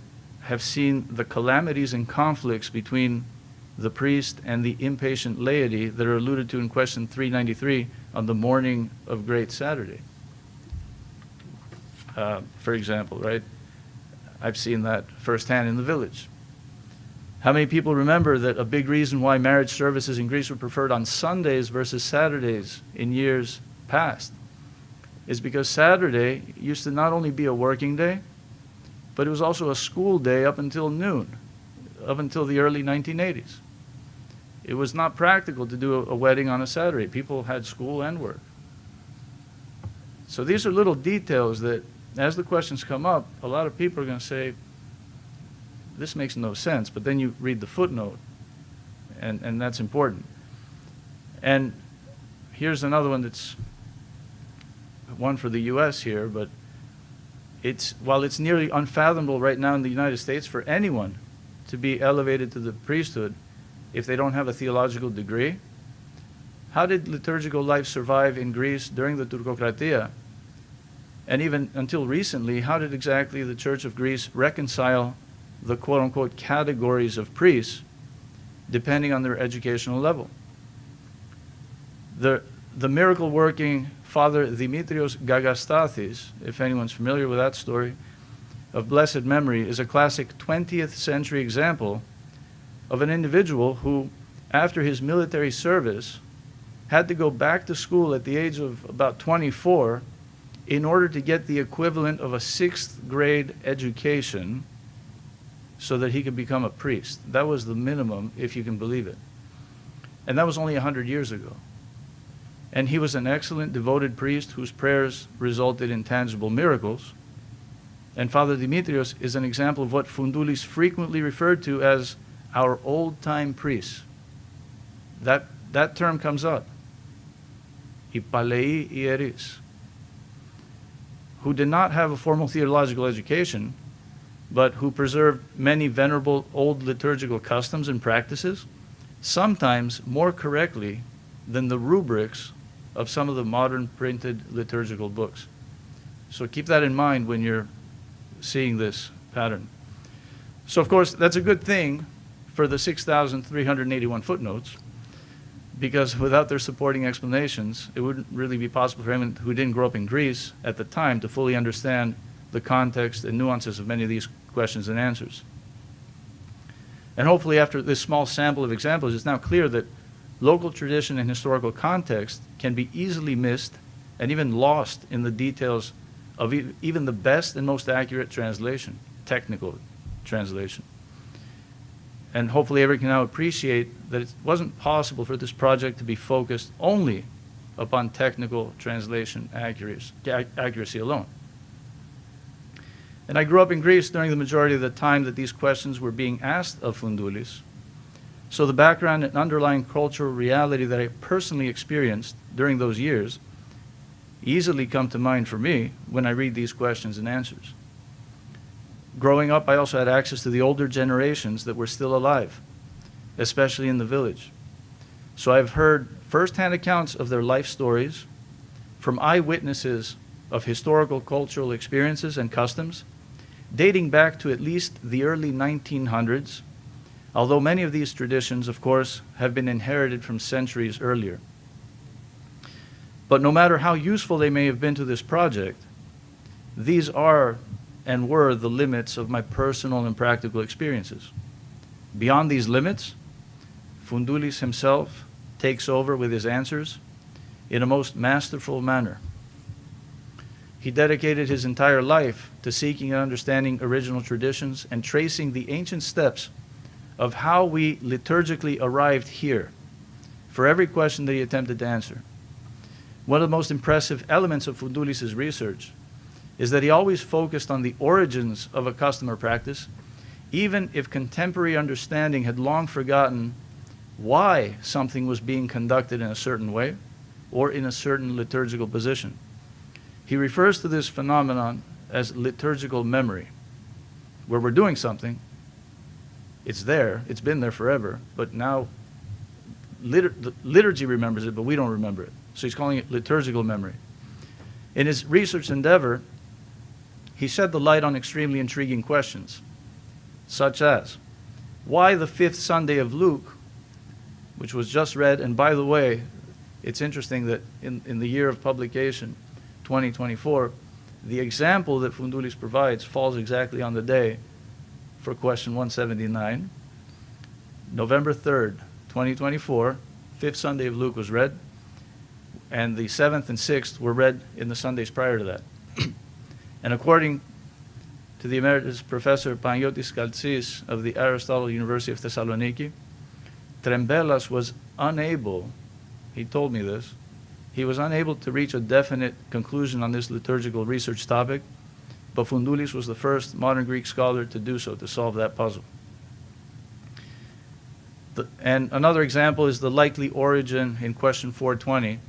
have seen the calamities and conflicts between the priest and the impatient laity that are alluded to in question 393 on the morning of Great Saturday? For example, right? I've seen that firsthand in the village. How many people remember that a big reason why marriage services in Greece were preferred on Sundays versus Saturdays in years past is because Saturday used to not only be a working day, but it was also a school day up until noon, up until the early 1980s. It was not practical to do a wedding on a Saturday. People had school and work. So these are little details that, as the questions come up, a lot of people are going to say, this makes no sense, but then you read the footnote, and that's important. And here's another one that's one for the U.S. here, but while it's nearly unfathomable right now in the United States for anyone to be elevated to the priesthood if they don't have a theological degree, how did liturgical life survive in Greece during the Turkocratia? And even until recently, how did exactly the Church of Greece reconcile the quote-unquote categories of priests depending on their educational level? The miracle-working Father Dimitrios Gagastathis, if anyone's familiar with that story, of blessed memory, is a classic 20th century example of an individual who, after his military service, had to go back to school at the age of about 24 in order to get the equivalent of a 6th grade education so that he could become a priest. That was the minimum, if you can believe it. And that was only 100 years ago. And he was an excellent, devoted priest whose prayers resulted in tangible miracles. And Father Dimitrios is an example of what Phountoules frequently referred to as our old-time priests. That term comes up. Οι παλαιοί ιερείς, who did not have a formal theological education, but who preserved many venerable old liturgical customs and practices, sometimes more correctly than the rubrics of some of the modern printed liturgical books. So keep that in mind when you're seeing this pattern. So of course, that's a good thing for the 6,381 footnotes, because without their supporting explanations, it wouldn't really be possible for anyone who didn't grow up in Greece at the time to fully understand the context and nuances of many of these questions and answers. And hopefully after this small sample of examples, it's now clear that local tradition and historical context can be easily missed and even lost in the details of even the best and most accurate translation, technical translation. And hopefully everyone can now appreciate that it wasn't possible for this project to be focused only upon technical translation accuracy alone. And I grew up in Greece during the majority of the time that these questions were being asked of Phountoules. So the background and underlying cultural reality that I personally experienced during those years easily come to mind for me when I read these questions and answers. Growing up, I also had access to the older generations that were still alive, especially in the village. So I've heard firsthand accounts of their life stories from eyewitnesses of historical cultural experiences and customs dating back to at least the early 1900s, although many of these traditions, of course, have been inherited from centuries earlier. But no matter how useful they may have been to this project, these are and were the limits of my personal and practical experiences. Beyond these limits, Phountoules himself takes over with his answers in a most masterful manner. He dedicated his entire life to seeking and understanding original traditions and tracing the ancient steps of how we liturgically arrived here for every question that he attempted to answer. One of the most impressive elements of Phountoules' research is that he always focused on the origins of a custom or practice, even if contemporary understanding had long forgotten why something was being conducted in a certain way or in a certain liturgical position. He refers to this phenomenon as liturgical memory, where we're doing something, it's there, it's been there forever, but now the liturgy remembers it, but we don't remember it. So he's calling it liturgical memory. In his research endeavor, he shed the light on extremely intriguing questions, such as, why the fifth Sunday of Luke, which was just read, and by the way, it's interesting that in the year of publication, 2024, the example that Phountoules provides falls exactly on the day for question 179. November 3rd, 2024, fifth Sunday of Luke was read, and the 7th and 6th were read in the Sundays prior to that. And according to the Emeritus Professor Margetis Kaltsis of the Aristotle University of Thessaloniki, Trembelas was unable, he told me this, he was unable to reach a definite conclusion on this liturgical research topic, but Phountoules was the first modern Greek scholar to do so, to solve that puzzle. And another example is the likely origin in question 420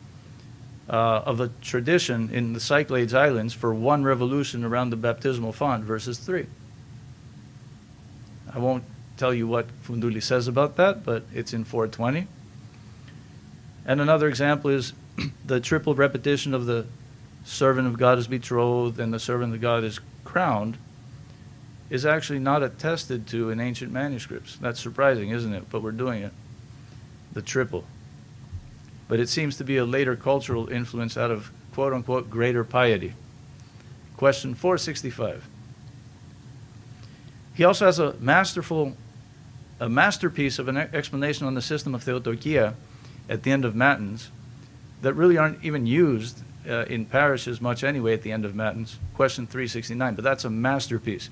of a tradition in the Cyclades Islands for one revolution around the baptismal font versus 3. I won't tell you what Phountoules says about that, but it's in 420. And another example is the triple repetition of the servant of God is betrothed and the servant of God is crowned is actually not attested to in ancient manuscripts. That's surprising, isn't it? But we're doing it. The triple. But it seems to be a later cultural influence out of quote-unquote greater piety. Question 465. He also has a masterpiece of an explanation on the system of Theotokia at the end of Matins that really aren't even used in parishes much anyway at the end of Matins. Question 369, but that's a masterpiece.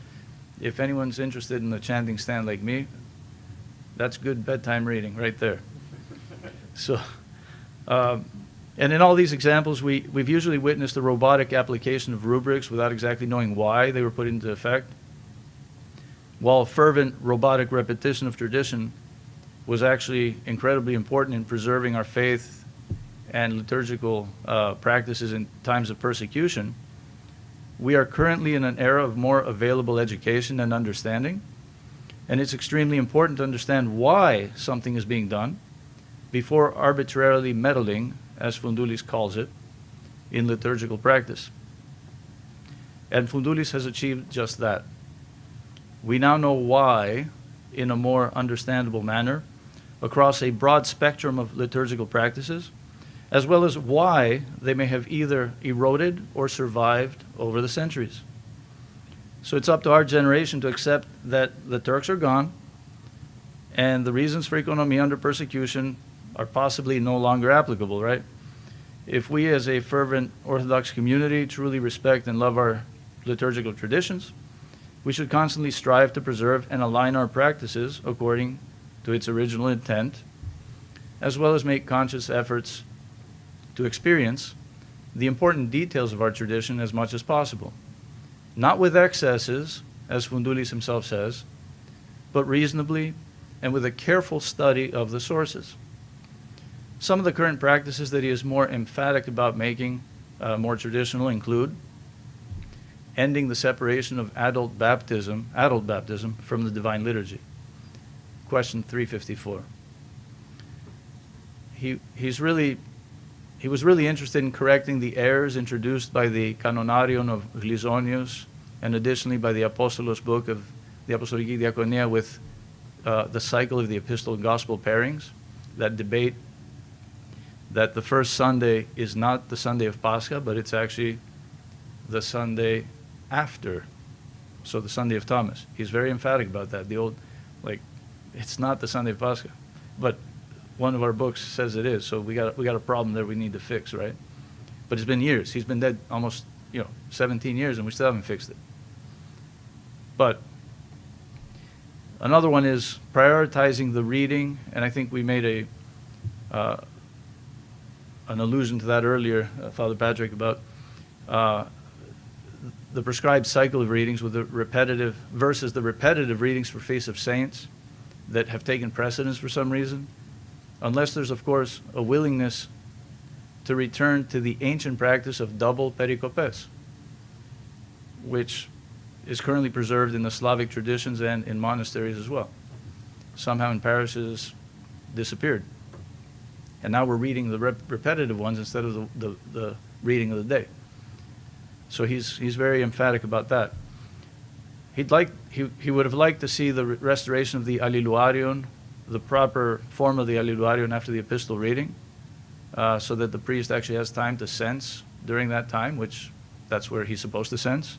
If anyone's interested in the chanting stand like me, that's good bedtime reading right there. So, And in all these examples, we've usually witnessed the robotic application of rubrics without exactly knowing why they were put into effect, while fervent robotic repetition of tradition was actually incredibly important in preserving our faith and liturgical practices in times of persecution. We are currently in an era of more available education and understanding, and it's extremely important to understand why something is being done before arbitrarily meddling, as Phountoules calls it, in liturgical practice. And Phountoules has achieved just that. We now know why, in a more understandable manner, across a broad spectrum of liturgical practices, as well as why they may have either eroded or survived over the centuries. So it's up to our generation to accept that the Turks are gone, and the reasons for economy under persecution are possibly no longer applicable, right? If we as a fervent Orthodox community truly respect and love our liturgical traditions, we should constantly strive to preserve and align our practices according to its original intent, as well as make conscious efforts to experience the important details of our tradition as much as possible. Not with excesses, as Phountoules himself says, but reasonably and with a careful study of the sources. Some of the current practices that he is more emphatic about making more traditional include ending the separation of adult baptism from the Divine Liturgy. Question 354. He was really interested in correcting the errors introduced by the Canonarion of Glisonius and additionally by the Apostolos book of the Apostolic Diaconia with the cycle of the epistle and gospel pairings, that debate that the first Sunday is not the Sunday of Pascha, but it's actually the Sunday after, so the Sunday of Thomas. He's very emphatic about that. It's not the Sunday of Pascha, but one of our books says it is, so we got a problem there we need to fix, right? But it's been years. He's been dead almost 17 years, and we still haven't fixed it. But another one is prioritizing the reading, and I think we made an allusion to that earlier, Father Patrick, about the prescribed cycle of readings with the repetitive versus the repetitive readings for Feasts of Saints that have taken precedence for some reason, unless there's, of course, a willingness to return to the ancient practice of double pericopes, which is currently preserved in the Slavic traditions and in monasteries as well. Somehow in parishes disappeared. And now we're reading the repetitive ones instead of the reading of the day. So he's very emphatic about that. He would have liked to see the restoration of the Alleluarion, the proper form of the Alleluarion after the epistle reading, so that the priest actually has time to sense during that time, which that's where he's supposed to sense,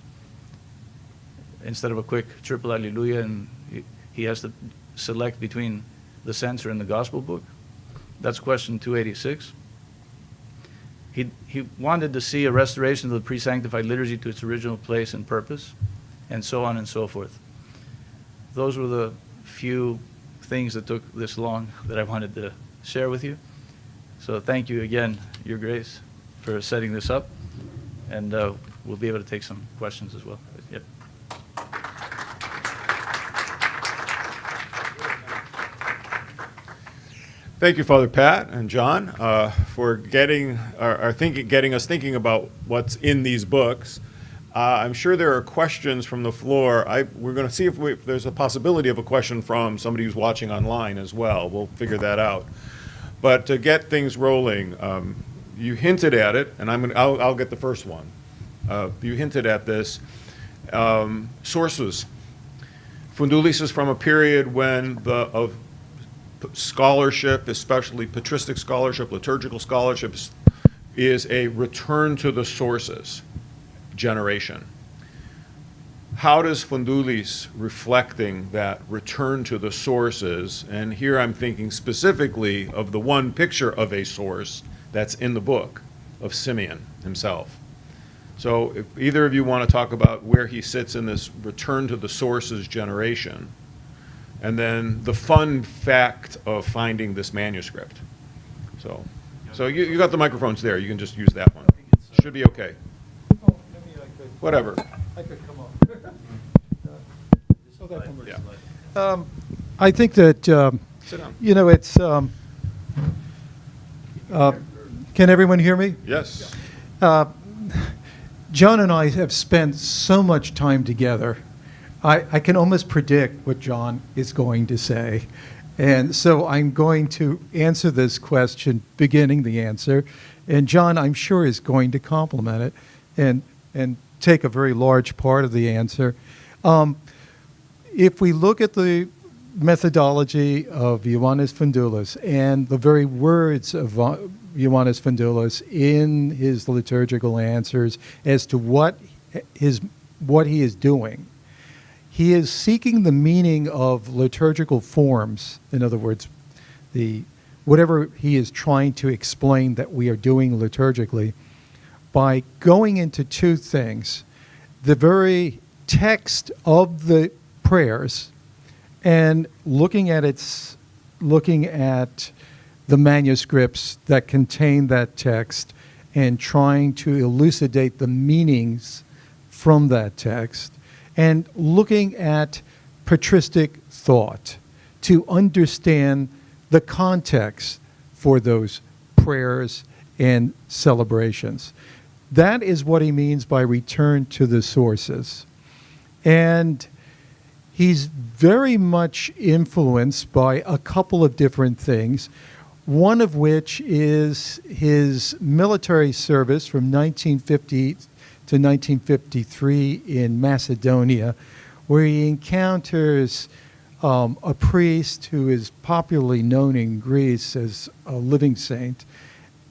instead of a quick triple Alleluia, and he has to select between the censer and the gospel book. That's question 286. He wanted to see a restoration of the pre-sanctified liturgy to its original place and purpose, and so on and so forth. Those were the few things that took this long that I wanted to share with you. So thank you again, Your Grace, for setting this up, and we'll be able to take some questions as well. Yep. Thank you, Father Pat and John, for getting us thinking about what's in these books. I'm sure there are questions from the floor. We're going to see if there's a possibility of a question from somebody who's watching online as well. We'll figure that out. But to get things rolling, you hinted at it, and I'll get the first one. You hinted at this. Sources. Phountoules is from a period when of scholarship, especially patristic scholarship, liturgical scholarship, is a return to the sources generation. How does Phountoules, reflecting that return to the sources, and here I'm thinking specifically of the one picture of a source that's in the book of Simeon himself. So if either of you want to talk about where he sits in this return to the sources generation, and then the fun fact of finding this manuscript. So. So you got the microphones there. You can just use that one. Should be okay. Oh, maybe I could. Whatever. I could come up. So that one works. Yeah. I think that, Sit down. you know, it's, can everyone hear me? Yes. John and I have spent so much time together. I can almost predict what John is going to say. And so I'm going to answer this question, beginning the answer. And John, I'm sure, is going to complement it and take a very large part of the answer. If we look at the methodology of Ioannes Phountoules and the very words of Ioannes Phountoules in his liturgical answers as to what he is doing, he is seeking the meaning of liturgical forms. In other words, whatever he is trying to explain that we are doing liturgically, by going into two things: the very text of the prayers and looking at the manuscripts that contain that text and trying to elucidate the meanings from that text, and looking at patristic thought to understand the context for those prayers and celebrations. That is what he means by return to the sources. And he's very much influenced by a couple of different things, one of which is his military service from 1950 to 1953 in Macedonia, where he encounters a priest who is popularly known in Greece as a living saint,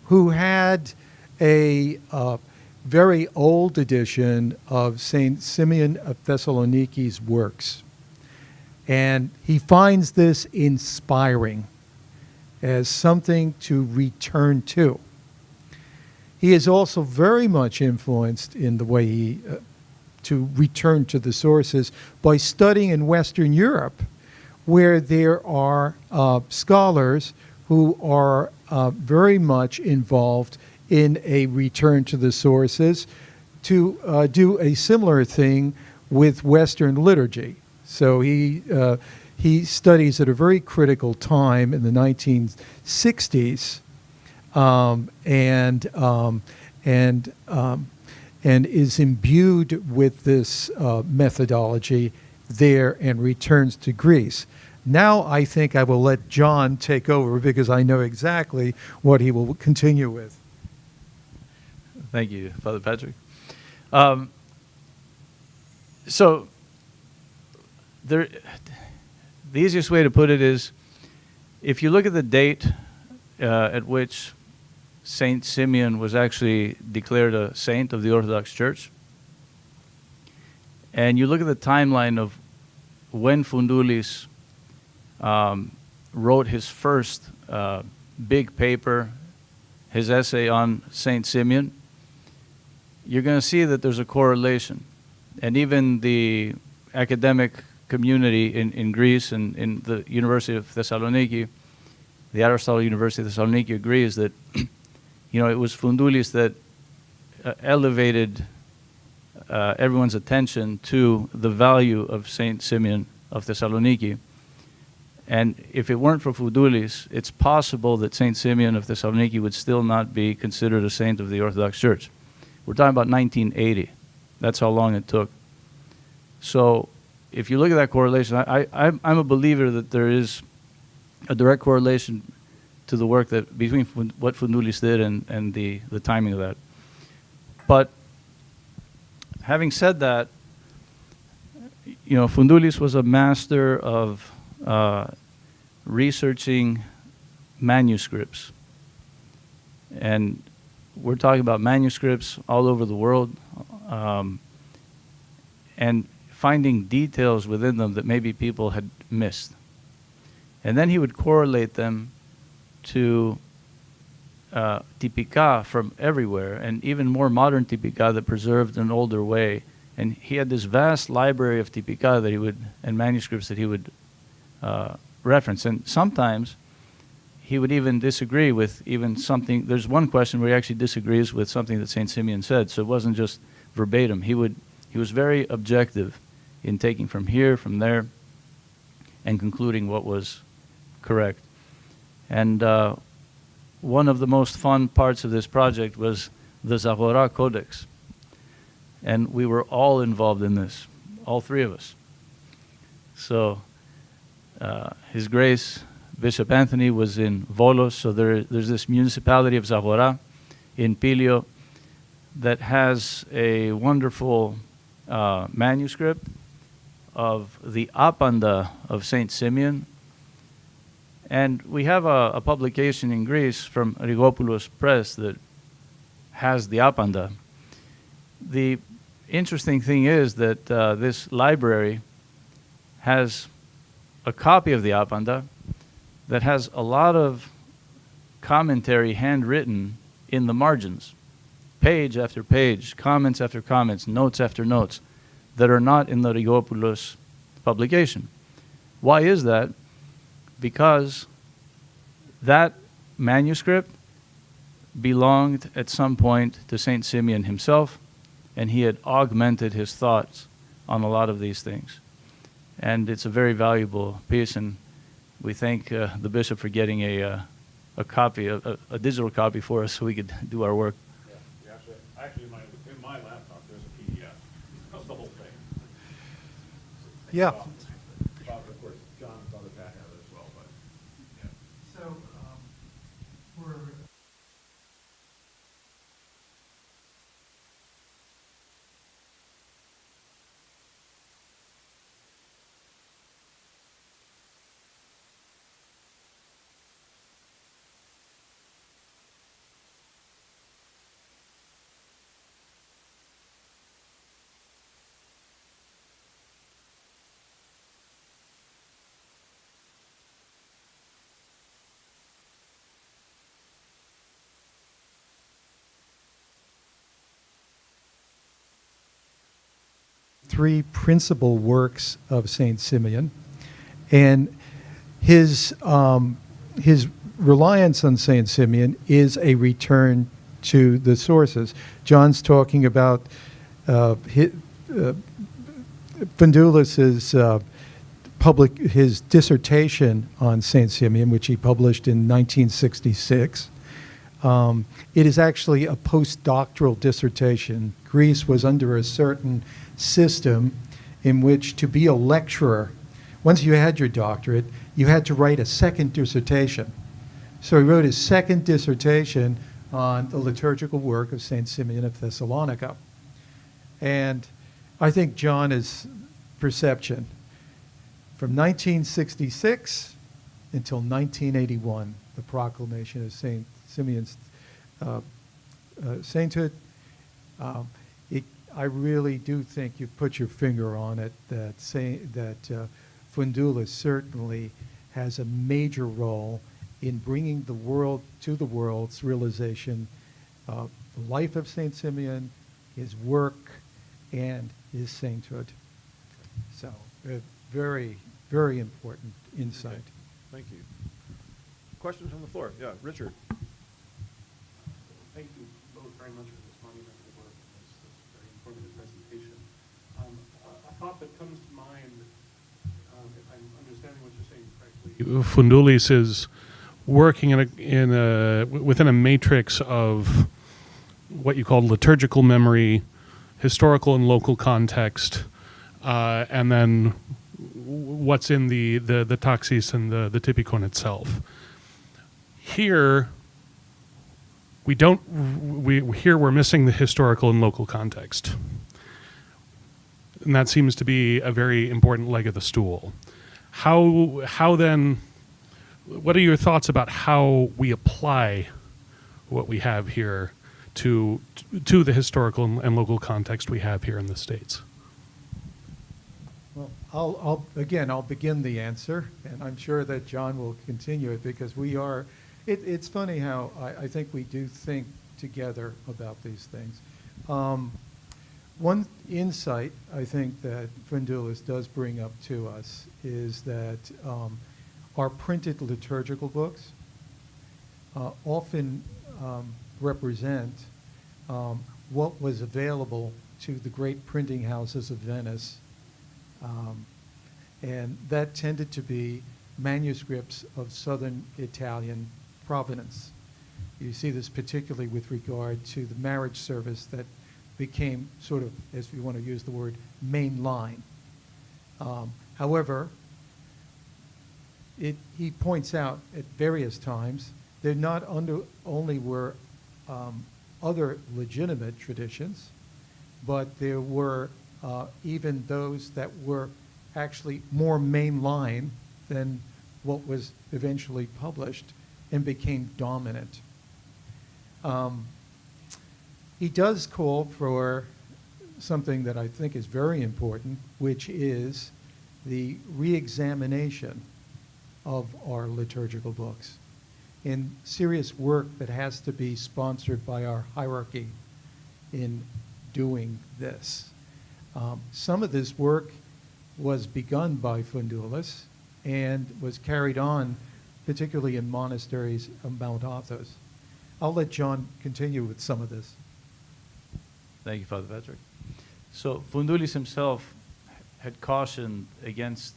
who had a very old edition of Saint Simeon of Thessaloniki's works. And he finds this inspiring as something to return to. He is also very much influenced in the way to return to the sources by studying in Western Europe, where there are scholars who are very much involved in a return to the sources to do a similar thing with Western liturgy. So he studies at a very critical time in the 1960s, and is imbued with this methodology there and returns to Greece. Now I think I will let John take over because I know exactly what he will continue with. Thank you, Father Patrick. So the easiest way to put it is, if you look at the date at which Saint Simeon was actually declared a saint of the Orthodox Church, and you look at the timeline of when Phountoules wrote his first big paper, his essay on Saint Simeon, you're going to see that there's a correlation. And even the academic community in Greece and in the University of Thessaloniki, the Aristotle University of Thessaloniki, agrees that it was Phountoules that elevated everyone's attention to the value of Saint Simeon of Thessaloniki. And if it weren't for Phountoules, it's possible that Saint Simeon of Thessaloniki would still not be considered a saint of the Orthodox Church. We're talking about 1980. That's how long it took. So if you look at that correlation, I'm a believer that there is a direct correlation to the work that between what Phountoules did and the timing of that. But having said that, Phountoules was a master of researching manuscripts. And we're talking about manuscripts all over the world, and finding details within them that maybe people had missed. And then he would correlate them to tipika from everywhere, and even more modern tipika that preserved an older way. And he had this vast library of tipika that and manuscripts that he would reference. And sometimes he would even disagree with even something. There's one question where he actually disagrees with something that St. Simeon said, so it wasn't just verbatim. He was very objective in taking from here, from there, and concluding what was correct. And one of the most fun parts of this project was the Zahora Codex. And we were all involved in this, all three of us. So His Grace Bishop Anthony was in Volos, so there's this municipality of Zahora in Pilio that has a wonderful manuscript of the Apanda of St. Simeon. And we have a publication in Greece from Rigopoulos Press that has the Apanda. The interesting thing is that this library has a copy of the Apanda that has a lot of commentary handwritten in the margins, page after page, comments after comments, notes after notes, that are not in the Rigopoulos publication. Why is that? Because that manuscript belonged at some point to St. Simeon himself, and he had augmented his thoughts on a lot of these things. And it's a very valuable piece, and we thank the bishop for getting a copy, a digital copy for us so we could do our work. Yeah, actually in my laptop, there's a PDF. That's the whole thing. Yeah. Bob, of course, John and Father Pat have it as well, but, yeah. So we're... three principal works of St. Simeon, and his reliance on St. Simeon is a return to the sources. John's talking about Phountoules' his dissertation on St. Simeon, which he published in 1966. It is actually a postdoctoral dissertation. Greece was under a certain system in which to be a lecturer, once you had your doctorate, you had to write a second dissertation. So he wrote his second dissertation on the liturgical work of St. Simeon of Thessalonica. And I think John's perception, from 1966 until 1981, the proclamation of St. Simeon's sainthood, I really do think you put your finger on it, that Phountoules certainly has a major role in bringing the world to the world's realization of the life of St. Simeon, his work, and his sainthood. So, a very, very important insight. Okay. Thank you. Questions from the floor? Yeah, Richard. Thank you both very much for this monumental work and this very informative presentation. A thought that comes to mind, if I'm understanding what you're saying correctly, Phountoules is working within a matrix of what you call liturgical memory, historical and local context, and then what's in the taxis and the typicon itself. Here, we're missing the historical and local context. And that seems to be a very important leg of the stool. How then, what are your thoughts about how we apply what we have here to the historical and local context we have here in the States? Well, I'll begin the answer, and I'm sure that John will continue it, because it's funny how I think we do think together about these things. One insight I think that Phountoules does bring up to us is that our printed liturgical books often represent what was available to the great printing houses of Venice. And that tended to be manuscripts of southern Italian provenance. You see this particularly with regard to the marriage service that became sort of, as we want to use the word, mainline. However, he points out at various times there not only were other legitimate traditions, but there were even those that were actually more mainline than what was eventually published and became dominant. He does call for something that I think is very important, which is the re-examination of our liturgical books and serious work that has to be sponsored by our hierarchy in doing this. Some of this work was begun by Phountoules and was carried on particularly in monasteries of Mount Athos. I'll let John continue with some of this. Thank you, Father Patrick. So Phountoules himself had cautioned against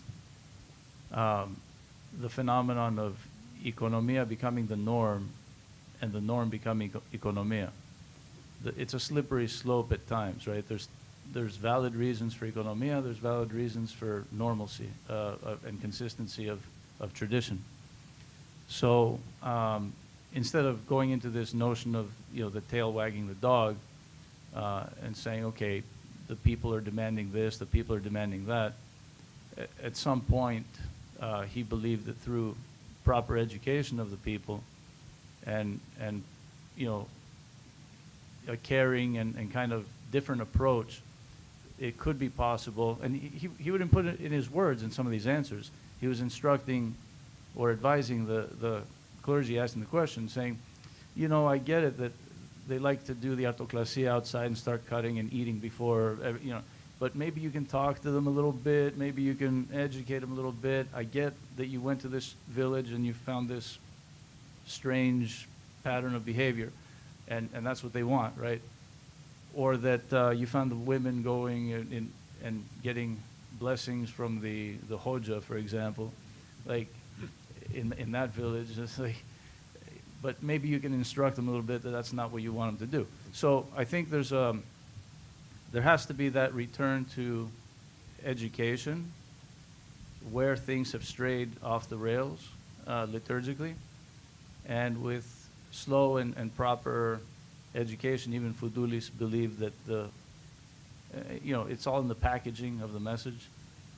the phenomenon of economia becoming the norm and the norm becoming economia. It's a slippery slope at times, right? There's valid reasons for economia, there's valid reasons for normalcy and consistency of tradition. So instead of going into this notion of the tail wagging the dog and saying, okay, the people are demanding this, the people are demanding that, at some point he believed that through proper education of the people and a caring and kind of different approach, it could be possible. And he wouldn't put it in his words in some of these answers. He was instructing or advising the clergy asking the question, saying, I get it that they like to do the autoclasia outside and start cutting and eating before, but maybe you can talk to them a little bit, maybe you can educate them a little bit. I get that you went to this village and you found this strange pattern of behavior, and that's what they want, right? Or that you found the women going and getting blessings from the Hoja, for example, like in that village. It's like, but maybe you can instruct them a little bit that that's not what you want them to do. So I think there has to be that return to education where things have strayed off the rails liturgically, and with slow and proper education. Even Phountoules believed that it's all in the packaging of the message.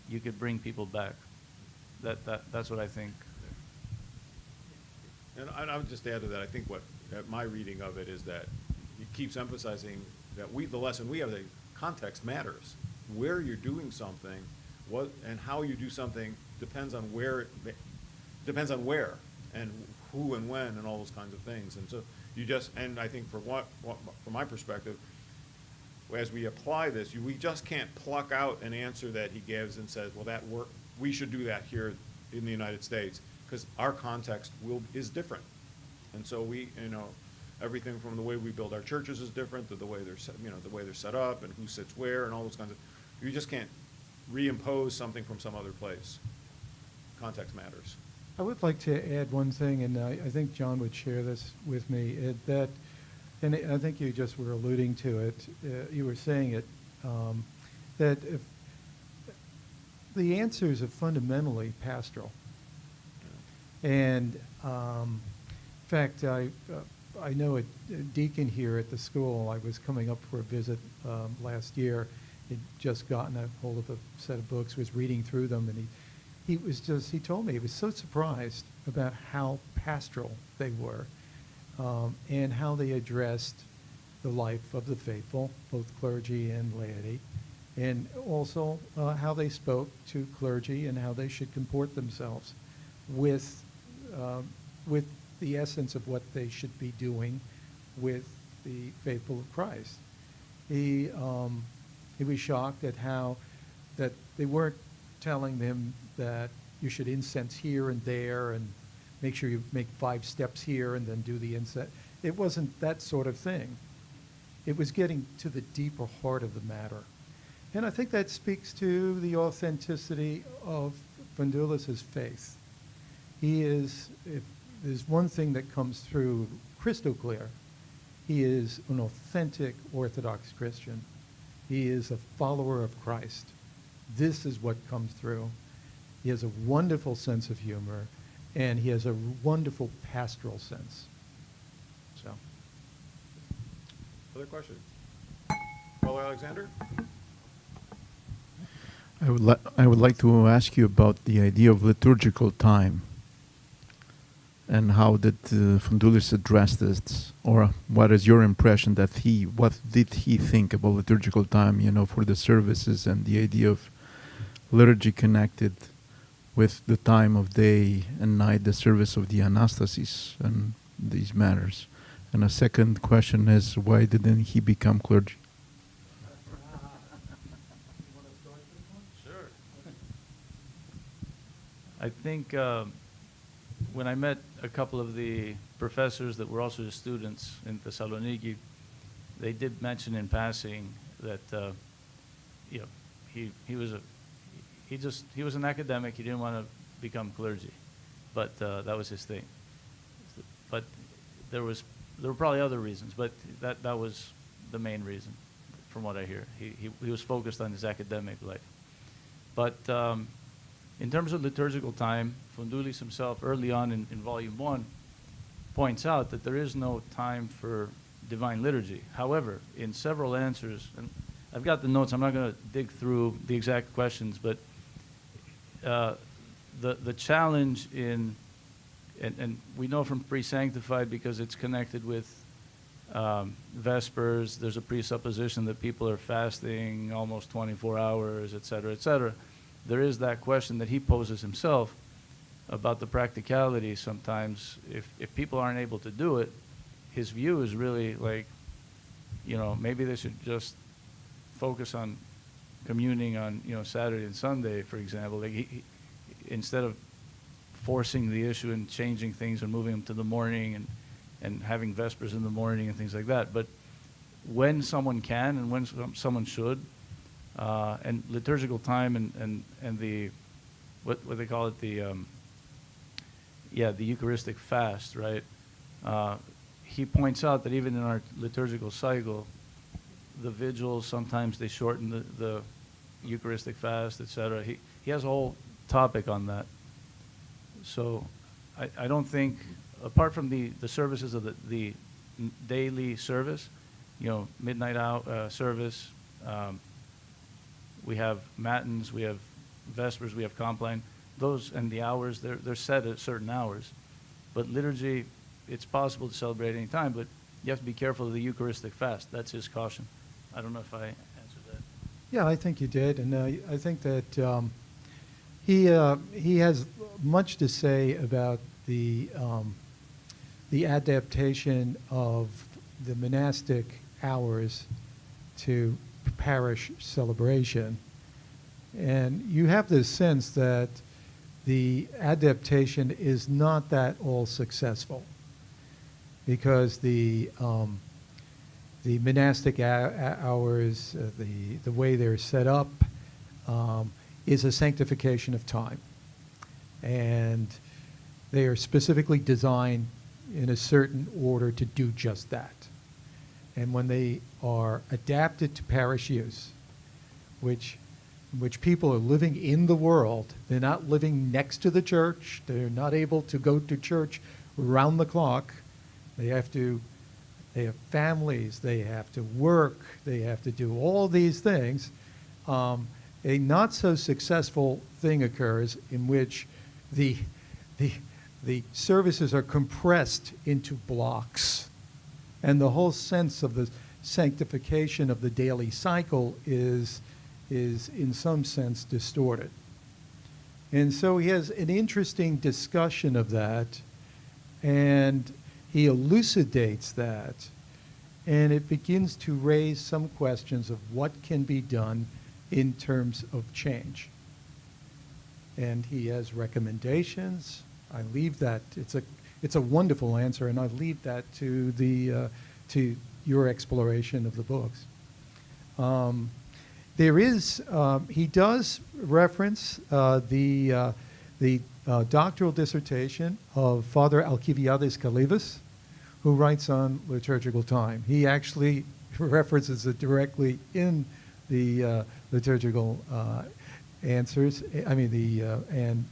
You could bring people back. That's what I think. And I would just add to that, I think my reading of it is that he keeps emphasizing that the lesson we have, the context matters. Where you're doing something, what and how you do something depends on where, and who and when and all those kinds of things. And so and I think from my perspective, as we apply this, we just can't pluck out an answer that he gives and says, well, we should do that here in the United States, because our context is different. And so everything from the way we build our churches is different, to the way they're set up and who sits where and all those kinds of, you just can't reimpose something from some other place. Context matters. I would like to add one thing, and I think John would share this with me, and I think you just were alluding to it, you were saying it, that if the answers are fundamentally pastoral. And in fact, I know a deacon here at the school, I was coming up for a visit last year, he'd just gotten a hold of a set of books, was reading through them, and he told me he was so surprised about how pastoral they were, and how they addressed the life of the faithful, both clergy and laity, and also how they spoke to clergy and how they should comport themselves with the essence of what they should be doing with the faithful of Christ. He was shocked at how that they weren't telling them that you should incense here and there and make sure you make 5 steps here and then do the inset. It wasn't that sort of thing. It was getting to the deeper heart of the matter. And I think that speaks to the authenticity of Phountoules' faith. He is, if there's one thing that comes through crystal clear, he is an authentic Orthodox Christian. He is a follower of Christ. This is what comes through. He has a wonderful sense of humor, and he has a wonderful pastoral sense. So, Other questions? Father Alexander? I would like to ask you about the idea of liturgical time, and how did Phountoules address this, or what is your impression that what did he think about liturgical time, for the services, and the idea of liturgy connected with the time of day and night, the service of the Anastasis and these matters. And a second question is, why didn't he become clergy? Sure. I think when I met a couple of the professors that were also the students in Thessaloniki, they did mention in passing that he was an academic. He didn't want to become clergy, but that was his thing. But there were probably other reasons, but that was the main reason, from what I hear. He was focused on his academic life. But in terms of liturgical time, Phountoules himself, early on in Volume 1, points out that there is no time for divine liturgy. However, in several answers, and I've got the notes, I'm not going to dig through the exact questions, but the challenge in, and we know from pre-sanctified because it's connected with Vespers, there's a presupposition that people are fasting almost 24 hours, et cetera, et cetera. There is that question that he poses himself about the practicality sometimes. If people aren't able to do it, his view is really like, maybe they should just focus on communing on, Saturday and Sunday, for example. Like he, instead of forcing the issue and changing things and moving them to the morning and having Vespers in the morning and things like that. But when someone can and when someone should, and liturgical time and the, what they call it, the Eucharistic fast, right? He points out that even in our liturgical cycle, the vigils, sometimes they shorten the Eucharistic fast, etc. He has a whole topic on that. So I don't think, apart from the services of the daily service, midnight out service, we have matins, we have Vespers, we have Compline. Those and the hours, they're set at certain hours. But liturgy, it's possible to celebrate any time, but you have to be careful of the Eucharistic fast. That's his caution. I don't know if I answered that. yeah, I think you did, and I think that he has much to say about the adaptation of the monastic hours to parish celebration. And you have this sense that the adaptation is not that all successful, because the monastic hours, the way they're set up, is a sanctification of time. And they are specifically designed in a certain order to do just that. And when they are adapted to parish use, which people are living in the world, they're not living next to the church, they're not able to go to church round the clock, they have families, they have to work, they have to do all these things. A not so successful thing occurs in which the services are compressed into blocks. And the whole sense of the sanctification of the daily cycle is in some sense distorted. And so he has an interesting discussion of that, and he elucidates that, and it begins to raise some questions of what can be done in terms of change. And he has recommendations, I leave that, it's a wonderful answer, and I leave that to to your exploration of the books. There is, he does reference the doctoral dissertation of Father Alcibiades Calivas, who writes on liturgical time. He actually references it directly in the liturgical answers. I mean, and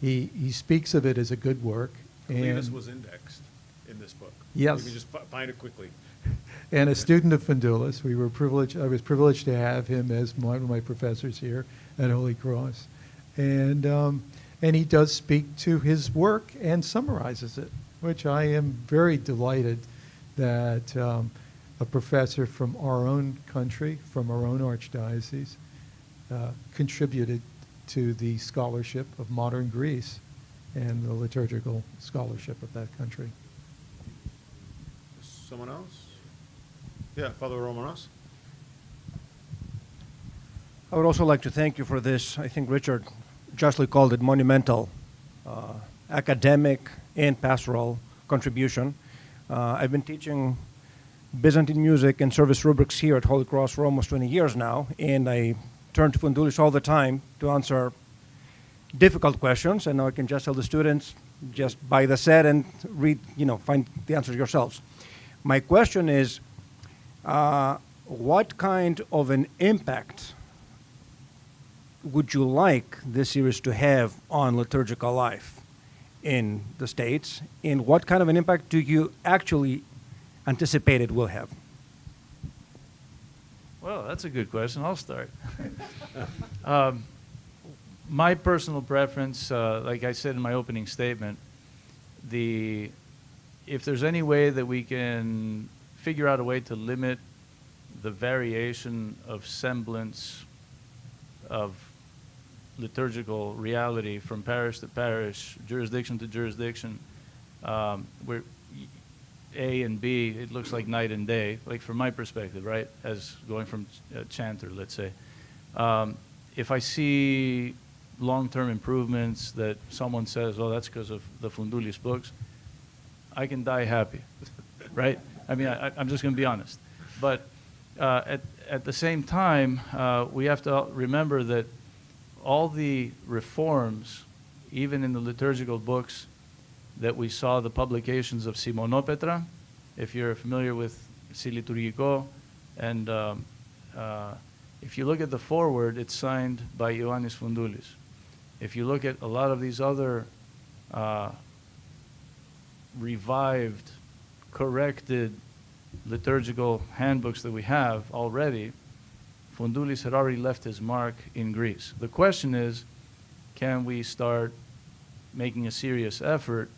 he speaks of it as a good work. Calivas And, was indexed in this book. Yes. You can just find it quickly. and a student of Phountoules. I was privileged to have him as one of my professors here at Holy Cross. And he does speak to his work and summarizes it, which I am very delighted that a professor from our own country, from our own archdiocese, contributed to the scholarship of modern Greece and the liturgical scholarship of that country. Someone else? Yeah, Father Romanos. I would also like to thank you for this. I think Richard justly called it monumental academic and pastoral contribution. I've been teaching Byzantine music and service rubrics here at Holy Cross for almost 20 years now, and I turn to Phountoules all the time to answer difficult questions, and now I can just tell the students, just buy the set and read, find the answers yourselves. My question is, what kind of an impact would you like this series to have on liturgical life in the States, and what kind of an impact do you actually anticipate it will have? Well, that's a good question. I'll start. My personal preference, like I said in my opening statement, if there's any way that we can figure out a way to limit the variation of semblance of liturgical reality from parish to parish, jurisdiction to jurisdiction, where A and B, it looks like night and day, like from my perspective, right, as going from chanter, let's say. If I see long-term improvements that someone says, oh, that's because of the Phountoules books, I can die happy, right? I mean, I'm just going to be honest. But at the same time, we have to remember that all the reforms, even in the liturgical books that we saw, the publications of Simonopetra, if you're familiar with Si Liturgico, and if you look at the foreword, it's signed by Ioannes Phountoules. If you look at a lot of these other revived, corrected liturgical handbooks that we have already, Phountoules had already left his mark in Greece. The question is, can we start making a serious effort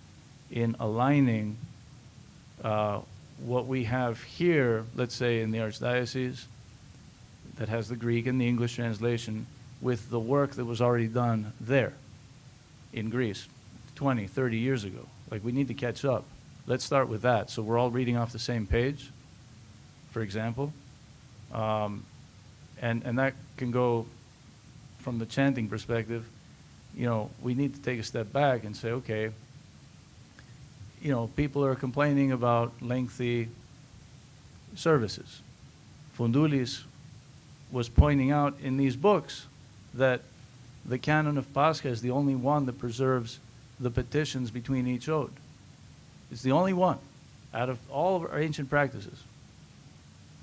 in aligning what we have here, let's say in the Archdiocese, that has the Greek and the English translation, with the work that was already done there in Greece 20, 30 years ago. Like, we need to catch up. Let's start with that. So we're all reading off the same page, for example. And that can go from the chanting perspective. We need to take a step back and say, okay, people are complaining about lengthy services. Phountoules was pointing out in these books that the canon of Pascha is the only one that preserves the petitions between each ode. It's the only one out of all of our ancient practices.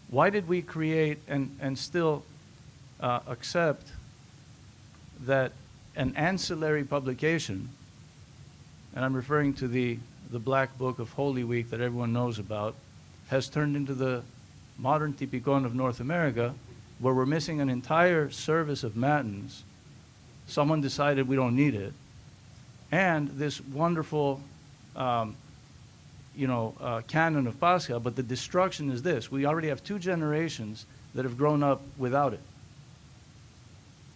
Why did we create and still accept that an ancillary publication, and I'm referring to the Black Book of Holy Week that everyone knows about, has turned into the modern Typikon of North America, where we're missing an entire service of Matins. Someone decided we don't need it. And this wonderful canon of Pascha, but the destruction is this. We already have 2 generations that have grown up without it.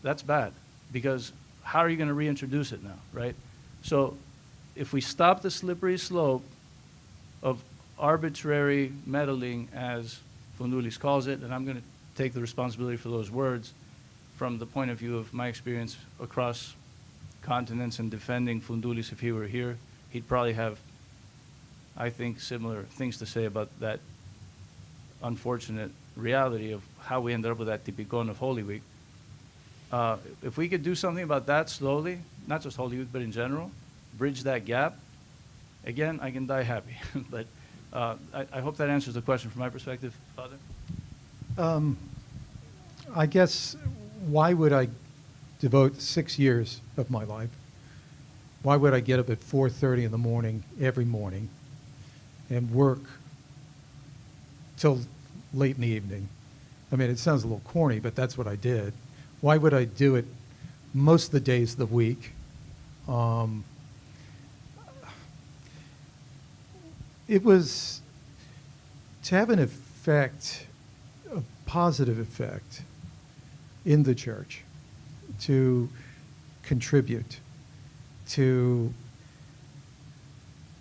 That's bad, because how are you going to reintroduce it now, right? So if we stop the slippery slope of arbitrary meddling, as Phountoules calls it, and I'm going to take the responsibility for those words from the point of view of my experience across continents and defending Phountoules if he were here. He'd probably have, I think, similar things to say about that unfortunate reality of how we ended up with that Tipikon of Holy Week. If we could do something about that slowly, not just Holy Week, but in general, bridge that gap, again, I can die happy. But I hope that answers the question from my perspective, Father. I guess, why would I devote 6 years of my life? Why would I get up at 4:30 in the morning every morning and work till late in the evening? I mean, it sounds a little corny, but that's what I did. Why would I do it most of the days of the week? It was to have an effect, a positive effect in the church, to contribute, to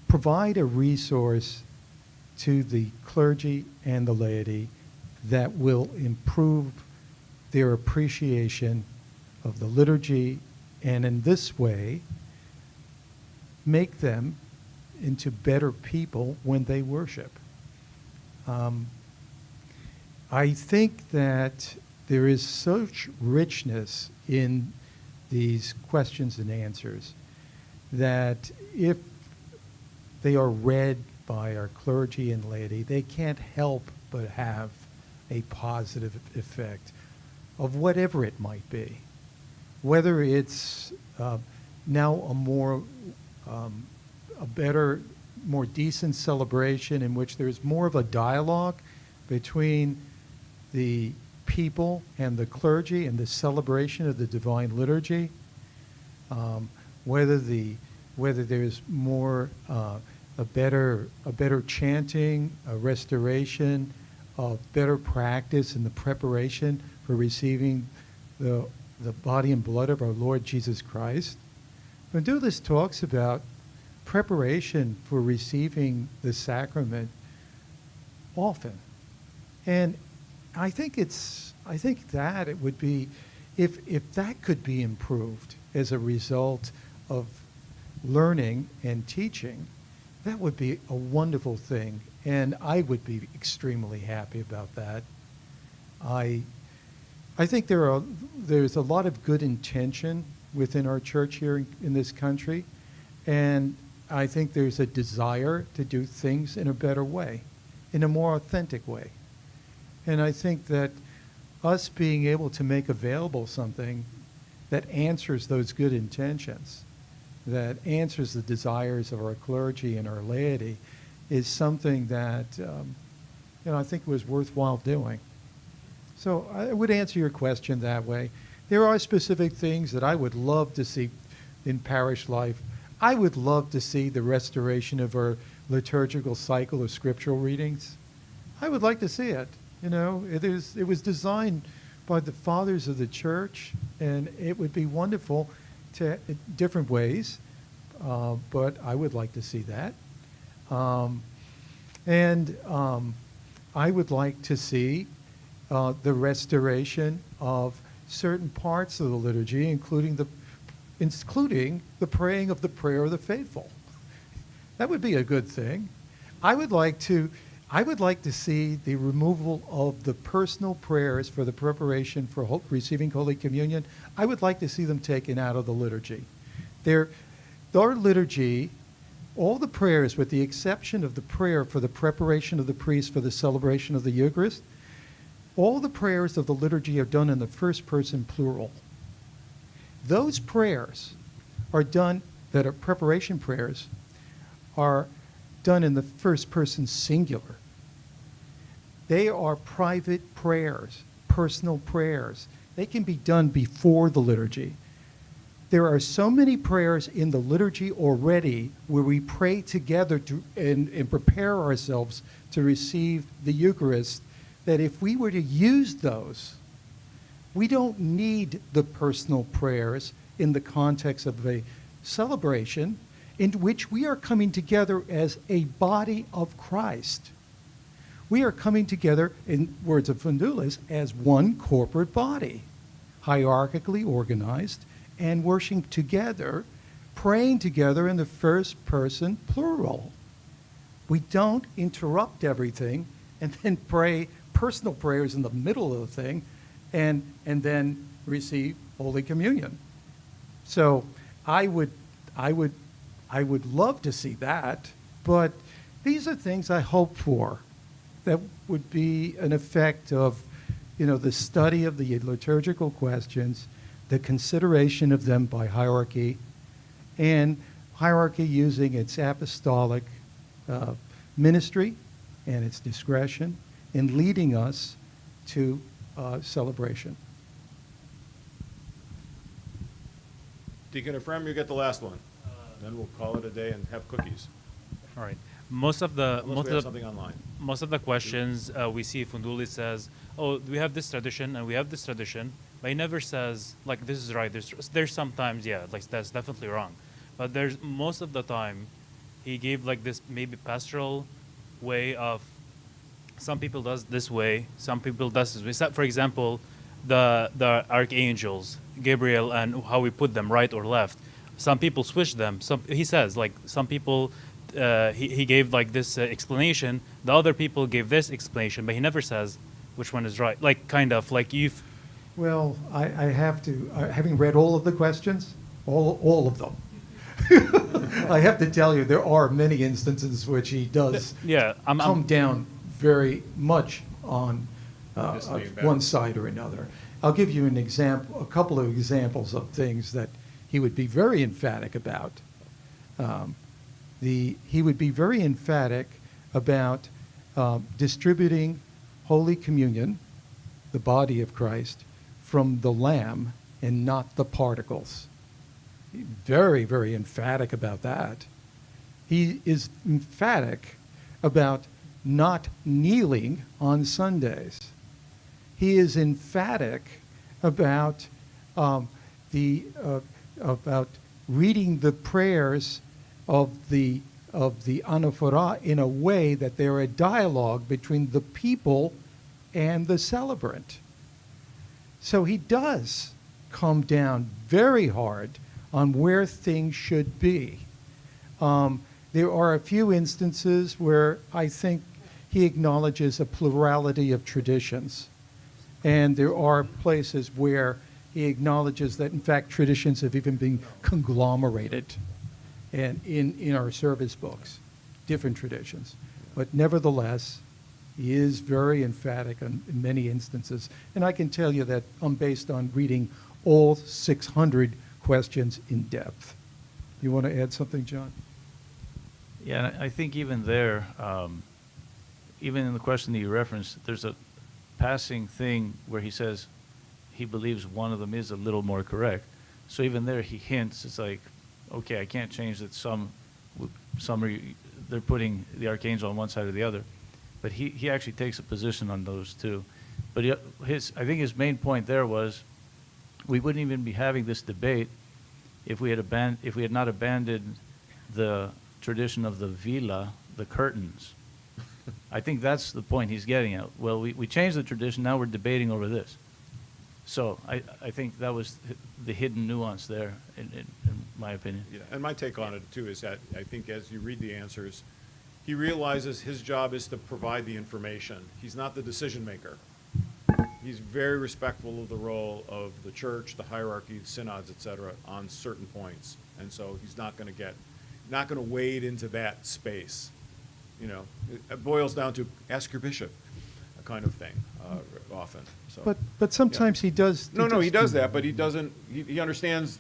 provide a resource to the clergy and the laity that will improve their appreciation of the liturgy, and in this way make them into better people when they worship. I think that there is such richness in these questions and answers that if they are read by our clergy and laity, they can't help but have a positive effect of whatever it might be. Whether it's now a better, more decent celebration in which there's more of a dialogue between the people and the clergy and the celebration of the divine liturgy, whether there's more a better chanting, a restoration of better practice in the preparation for receiving the body and blood of our Lord Jesus Christ. Phountoules talks about preparation for receiving the sacrament often. And I think that it would be, if that could be improved as a result of learning and teaching, that would be a wonderful thing. And I would be extremely happy about that. I think there's a lot of good intention within our church here in this country, and I think there's a desire to do things in a better way, in a more authentic way. And I think that us being able to make available something that answers those good intentions, that answers the desires of our clergy and our laity, is something that I think was worthwhile doing. So I would answer your question that way. There are specific things that I would love to see in parish life. I would love to see the restoration of our liturgical cycle of scriptural readings. I would like to see it. It was designed by the fathers of the church, and it would be wonderful to different ways, but I would like to see that. I would like to see the restoration of certain parts of the liturgy, including the praying of the prayer of the faithful. That would be a good thing. I would like to see the removal of the personal prayers for the preparation for receiving Holy Communion. I would like to see them taken out of the liturgy. Our liturgy, all the prayers, with the exception of the prayer for the preparation of the priest for the celebration of the Eucharist, all the prayers of the liturgy are done in the first person plural. Those prayers that are preparation prayers, are done in the first person singular. They are private prayers, personal prayers. They can be done before the liturgy. There are so many prayers in the liturgy already where we pray together and prepare ourselves to receive the Eucharist, that if we were to use those, we don't need the personal prayers in the context of a celebration in which we are coming together as a body of Christ. We are coming together, in words of Phountoules, as one corporate body, hierarchically organized and worshiping together, praying together in the first person plural. We don't interrupt everything and then pray personal prayers in the middle of the thing and then receive Holy Communion. So I would love to see that, but these are things I hope for. That would be an effect of, the study of the liturgical questions, the consideration of them by hierarchy, and hierarchy using its apostolic ministry and its discretion in leading us to celebration. Deacon Ephraim, you get the last one. Then we'll call it a day and have cookies. All right. Most of the Unless we have something online. most of the questions we see Phountoules says, "Oh, we have this tradition and we have this tradition," but he never says like this is right. There's sometimes like that's definitely wrong, but there's most of the time he gave like this maybe pastoral way of some people does this way, some people does this way. So, for example, the archangels, Gabriel, and how we put them right or left. Some people switch them. He says like some people. He gave like this explanation. The other people gave this explanation, but he never says which one is right. Like kind of like you've. Well, I have to, having read all of the questions, all of them, I have to tell you there are many instances which he does come down very much on one side or another. I'll give you an example, a couple of examples of things that he would be very emphatic about. He would be very emphatic about distributing Holy Communion, the body of Christ, from the Lamb and not the particles. Very, very emphatic about that. He is emphatic about not kneeling on Sundays. He is emphatic about about reading the prayers of the anaphora in a way that they're a dialogue between the people and the celebrant. So he does come down very hard on where things should be. There are a few instances where I think he acknowledges a plurality of traditions. And there are places where he acknowledges that, in fact, traditions have even been conglomerated and in our service books, different traditions. But nevertheless, he is very emphatic in many instances. And I can tell you that I'm based on reading all 600 questions in depth. You want to add something, John? Yeah, I think even there, even in the question that you referenced, there's a passing thing where he says he believes one of them is a little more correct. So even there he hints, it's like, okay, I can't change that some are, they're putting the archangel on one side or the other. But he actually takes a position on those two. But I think his main point there was we wouldn't even be having this debate if we had not abandoned the tradition of the vila, the curtains. I think that's the point he's getting at. Well, we changed the tradition, now we're debating over this. So I think that was the hidden nuance there, in my opinion. Yeah, and my take on it, too, is that I think as you read the answers, he realizes his job is to provide the information. He's not the decision maker. He's very respectful of the role of the church, the hierarchy, synods, et cetera, on certain points. And so he's not going to wade into that space. You know, it boils down to ask your bishop, a kind of thing, often. So, but sometimes he does. He does that, but he doesn't. He understands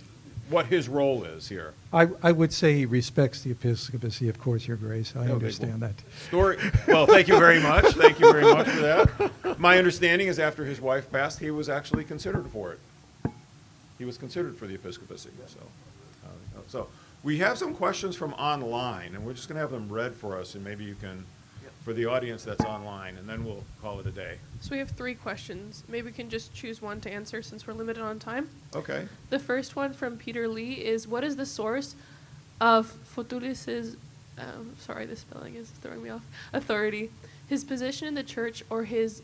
what his role is here. I would say he respects the episcopacy, of course, Your Grace. I understand that. Well, thank you very much. Thank you very much for that. My understanding is after his wife passed, he was actually considered for it. He was considered for the episcopacy. So we have some questions from online, and we're just going to have them read for us, and maybe you can, for the audience that's online, and then we'll call it a day. So we have 3 questions. Maybe we can just choose one to answer since we're limited on time. Okay. The first one from Peter Lee is, what is the source of Phountoules' sorry, the spelling is throwing me off, authority, his position in the church, or his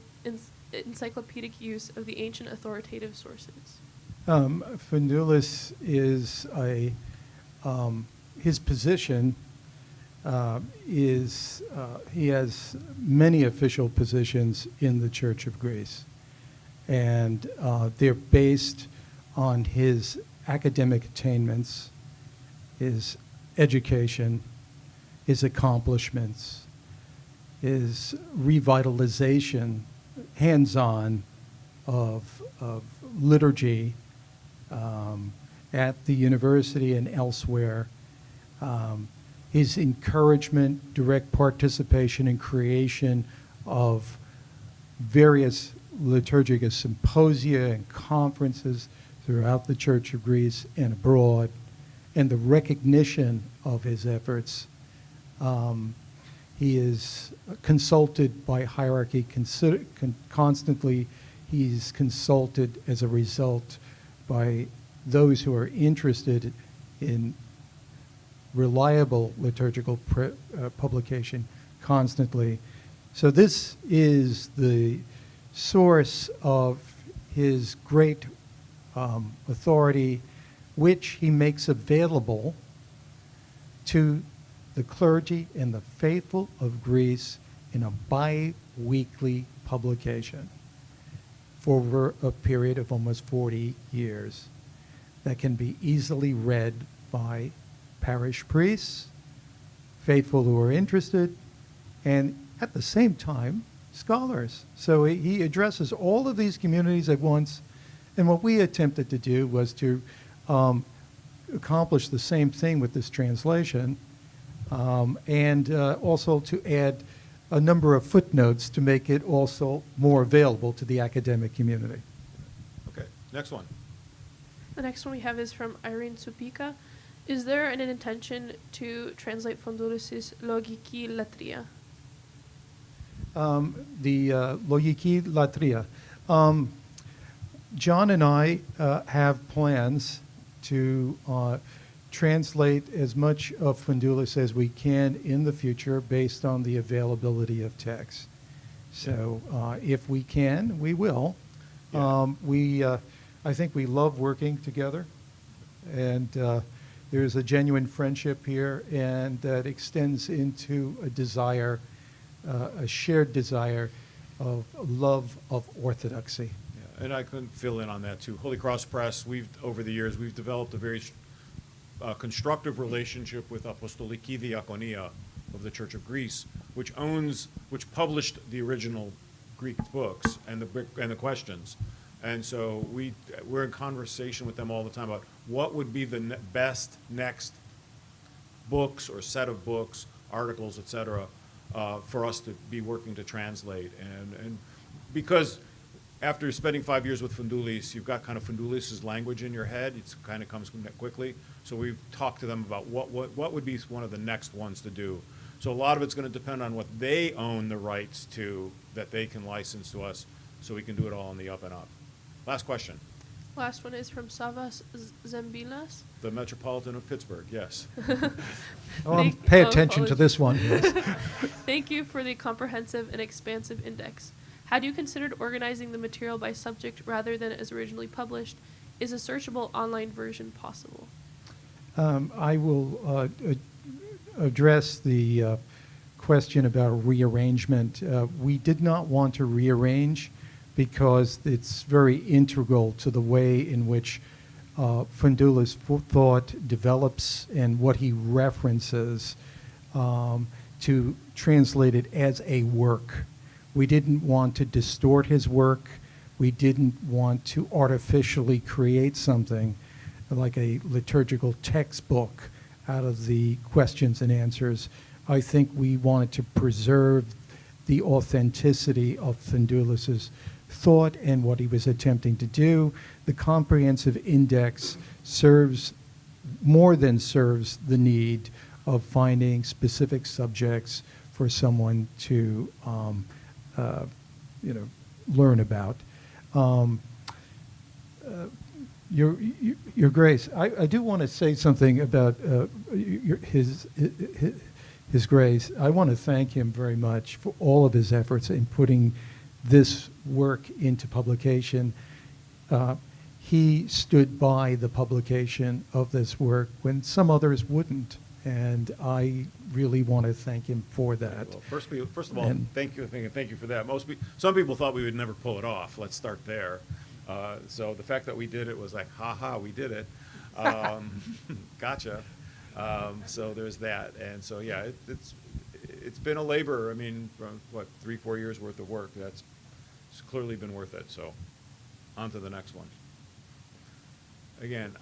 encyclopedic use of the ancient authoritative sources? Phountoules is his position is, he has many official positions in the Church of Greece. And they're based on his academic attainments, his education, his accomplishments, his revitalization, hands-on of liturgy at the university and elsewhere, his encouragement, direct participation in creation of various liturgical symposia and conferences throughout the Church of Greece and abroad, and the recognition of his efforts. He is consulted by hierarchy constantly. He's consulted as a result by those who are interested in reliable liturgical publication constantly. So this is the source of his great authority, which he makes available to the clergy and the faithful of Greece in a bi-weekly publication for a period of almost 40 years that can be easily read by parish priests, faithful who are interested, and at the same time, scholars. So he addresses all of these communities at once, and what we attempted to do was to accomplish the same thing with this translation, and also to add a number of footnotes to make it also more available to the academic community. Okay, next one. The next one we have is from Irene Supika. Is there an intention to translate Phountoules' Logiki Latria? The Logiki Latria. John and I have plans to translate as much of Phountoules as we can in the future based on the availability of text. So if we can, we will. Yeah. I think we love working together, and there's a genuine friendship here, and that extends into a desire, a shared desire of love of orthodoxy. Yeah, and I couldn't fill in on that too. Holy Cross Press, over the years, we've developed a very constructive relationship with Apostoliki Diakonia of the Church of Greece, which published the original Greek books and the questions. And so we're in conversation with them all the time about what would be the best next books or set of books, articles, etc., for us to be working to translate. And because after spending 5 years with Phountoules, you've got kind of Phountoules' language in your head. It kind of comes quickly. So we've talked to them about what would be one of the next ones to do. So a lot of it's going to depend on what they own the rights to that they can license to us, so we can do it all on the up and up. Last question. Last one is from Savas Zembilas. The Metropolitan of Pittsburgh, yes. Pay attention to this one. Yes. Thank you for the comprehensive and expansive index. Had you considered organizing the material by subject rather than as originally published? Is a searchable online version possible? I will address the question about rearrangement. We did not want to rearrange because it's very integral to the way in which Phountoules' thought develops and what he references to translate it as a work. We didn't want to distort his work. We didn't want to artificially create something like a liturgical textbook out of the questions and answers. I think we wanted to preserve the authenticity of Phountoules' thought and what he was attempting to do. The comprehensive index more than serves the need of finding specific subjects for someone to learn about. Your Grace, I do want to say something about His Grace. I want to thank him very much for all of his efforts in putting this work into publication. he stood by the publication of this work when some others wouldn't. And I really want to thank him for that. Well, first of all, And- thank you for that. Some people thought we would never pull it off. Let's start there. So the fact that we did it was like, ha, we did it. Gotcha. So there's that. And so, yeah, it's been a labor. I mean, from, 3-4 years worth of work. It's clearly been worth it. So on to the next one. Again,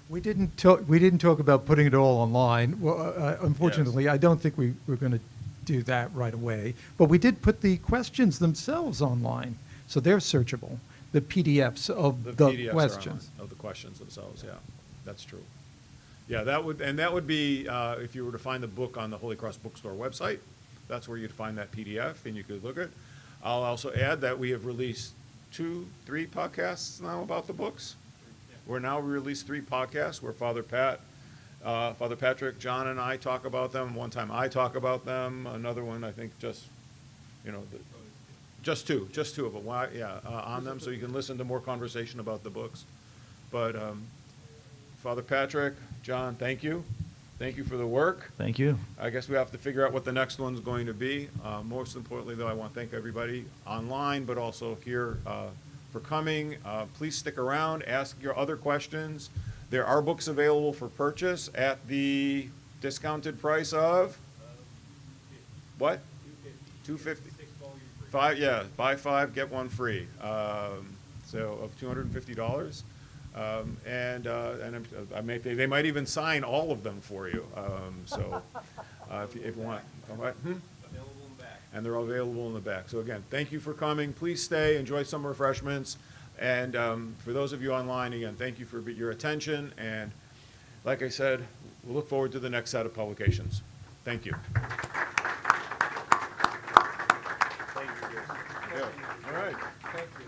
We didn't talk about putting it all online. Well, unfortunately, I don't think we're going to do that right away. But we did put the questions themselves online, so they're searchable. The PDFs of the PDFs questions. of the questions themselves. Yeah, that's true. Yeah, that would be if you were to find the book on the Holy Cross Bookstore website. That's where you'd find that PDF, and you could look at it. I'll also add that we have released 2-3 podcasts now about the books. We're now released 3 podcasts where Father Patrick, John, and I talk about them. One time I talk about them. Another one, I think, just two of them. On them, so you can listen to more conversation about the books. But Father Patrick, John, thank you. Thank you for the work. Thank you. I guess we have to figure out what the next one's going to be. Most importantly, though, I want to thank everybody online, but also here for coming. Please stick around, ask your other questions. There are books available for purchase at the discounted price of what? $250. Buy 5, get 1 free. So of $250. They might even sign all of them for you. If you want, and they're available in the back. So again, thank you for coming. Please stay, enjoy some refreshments. And for those of you online, again, thank you for your attention. And like I said, we'll look forward to the next set of publications. Thank you. Thank you. All right. Thank you.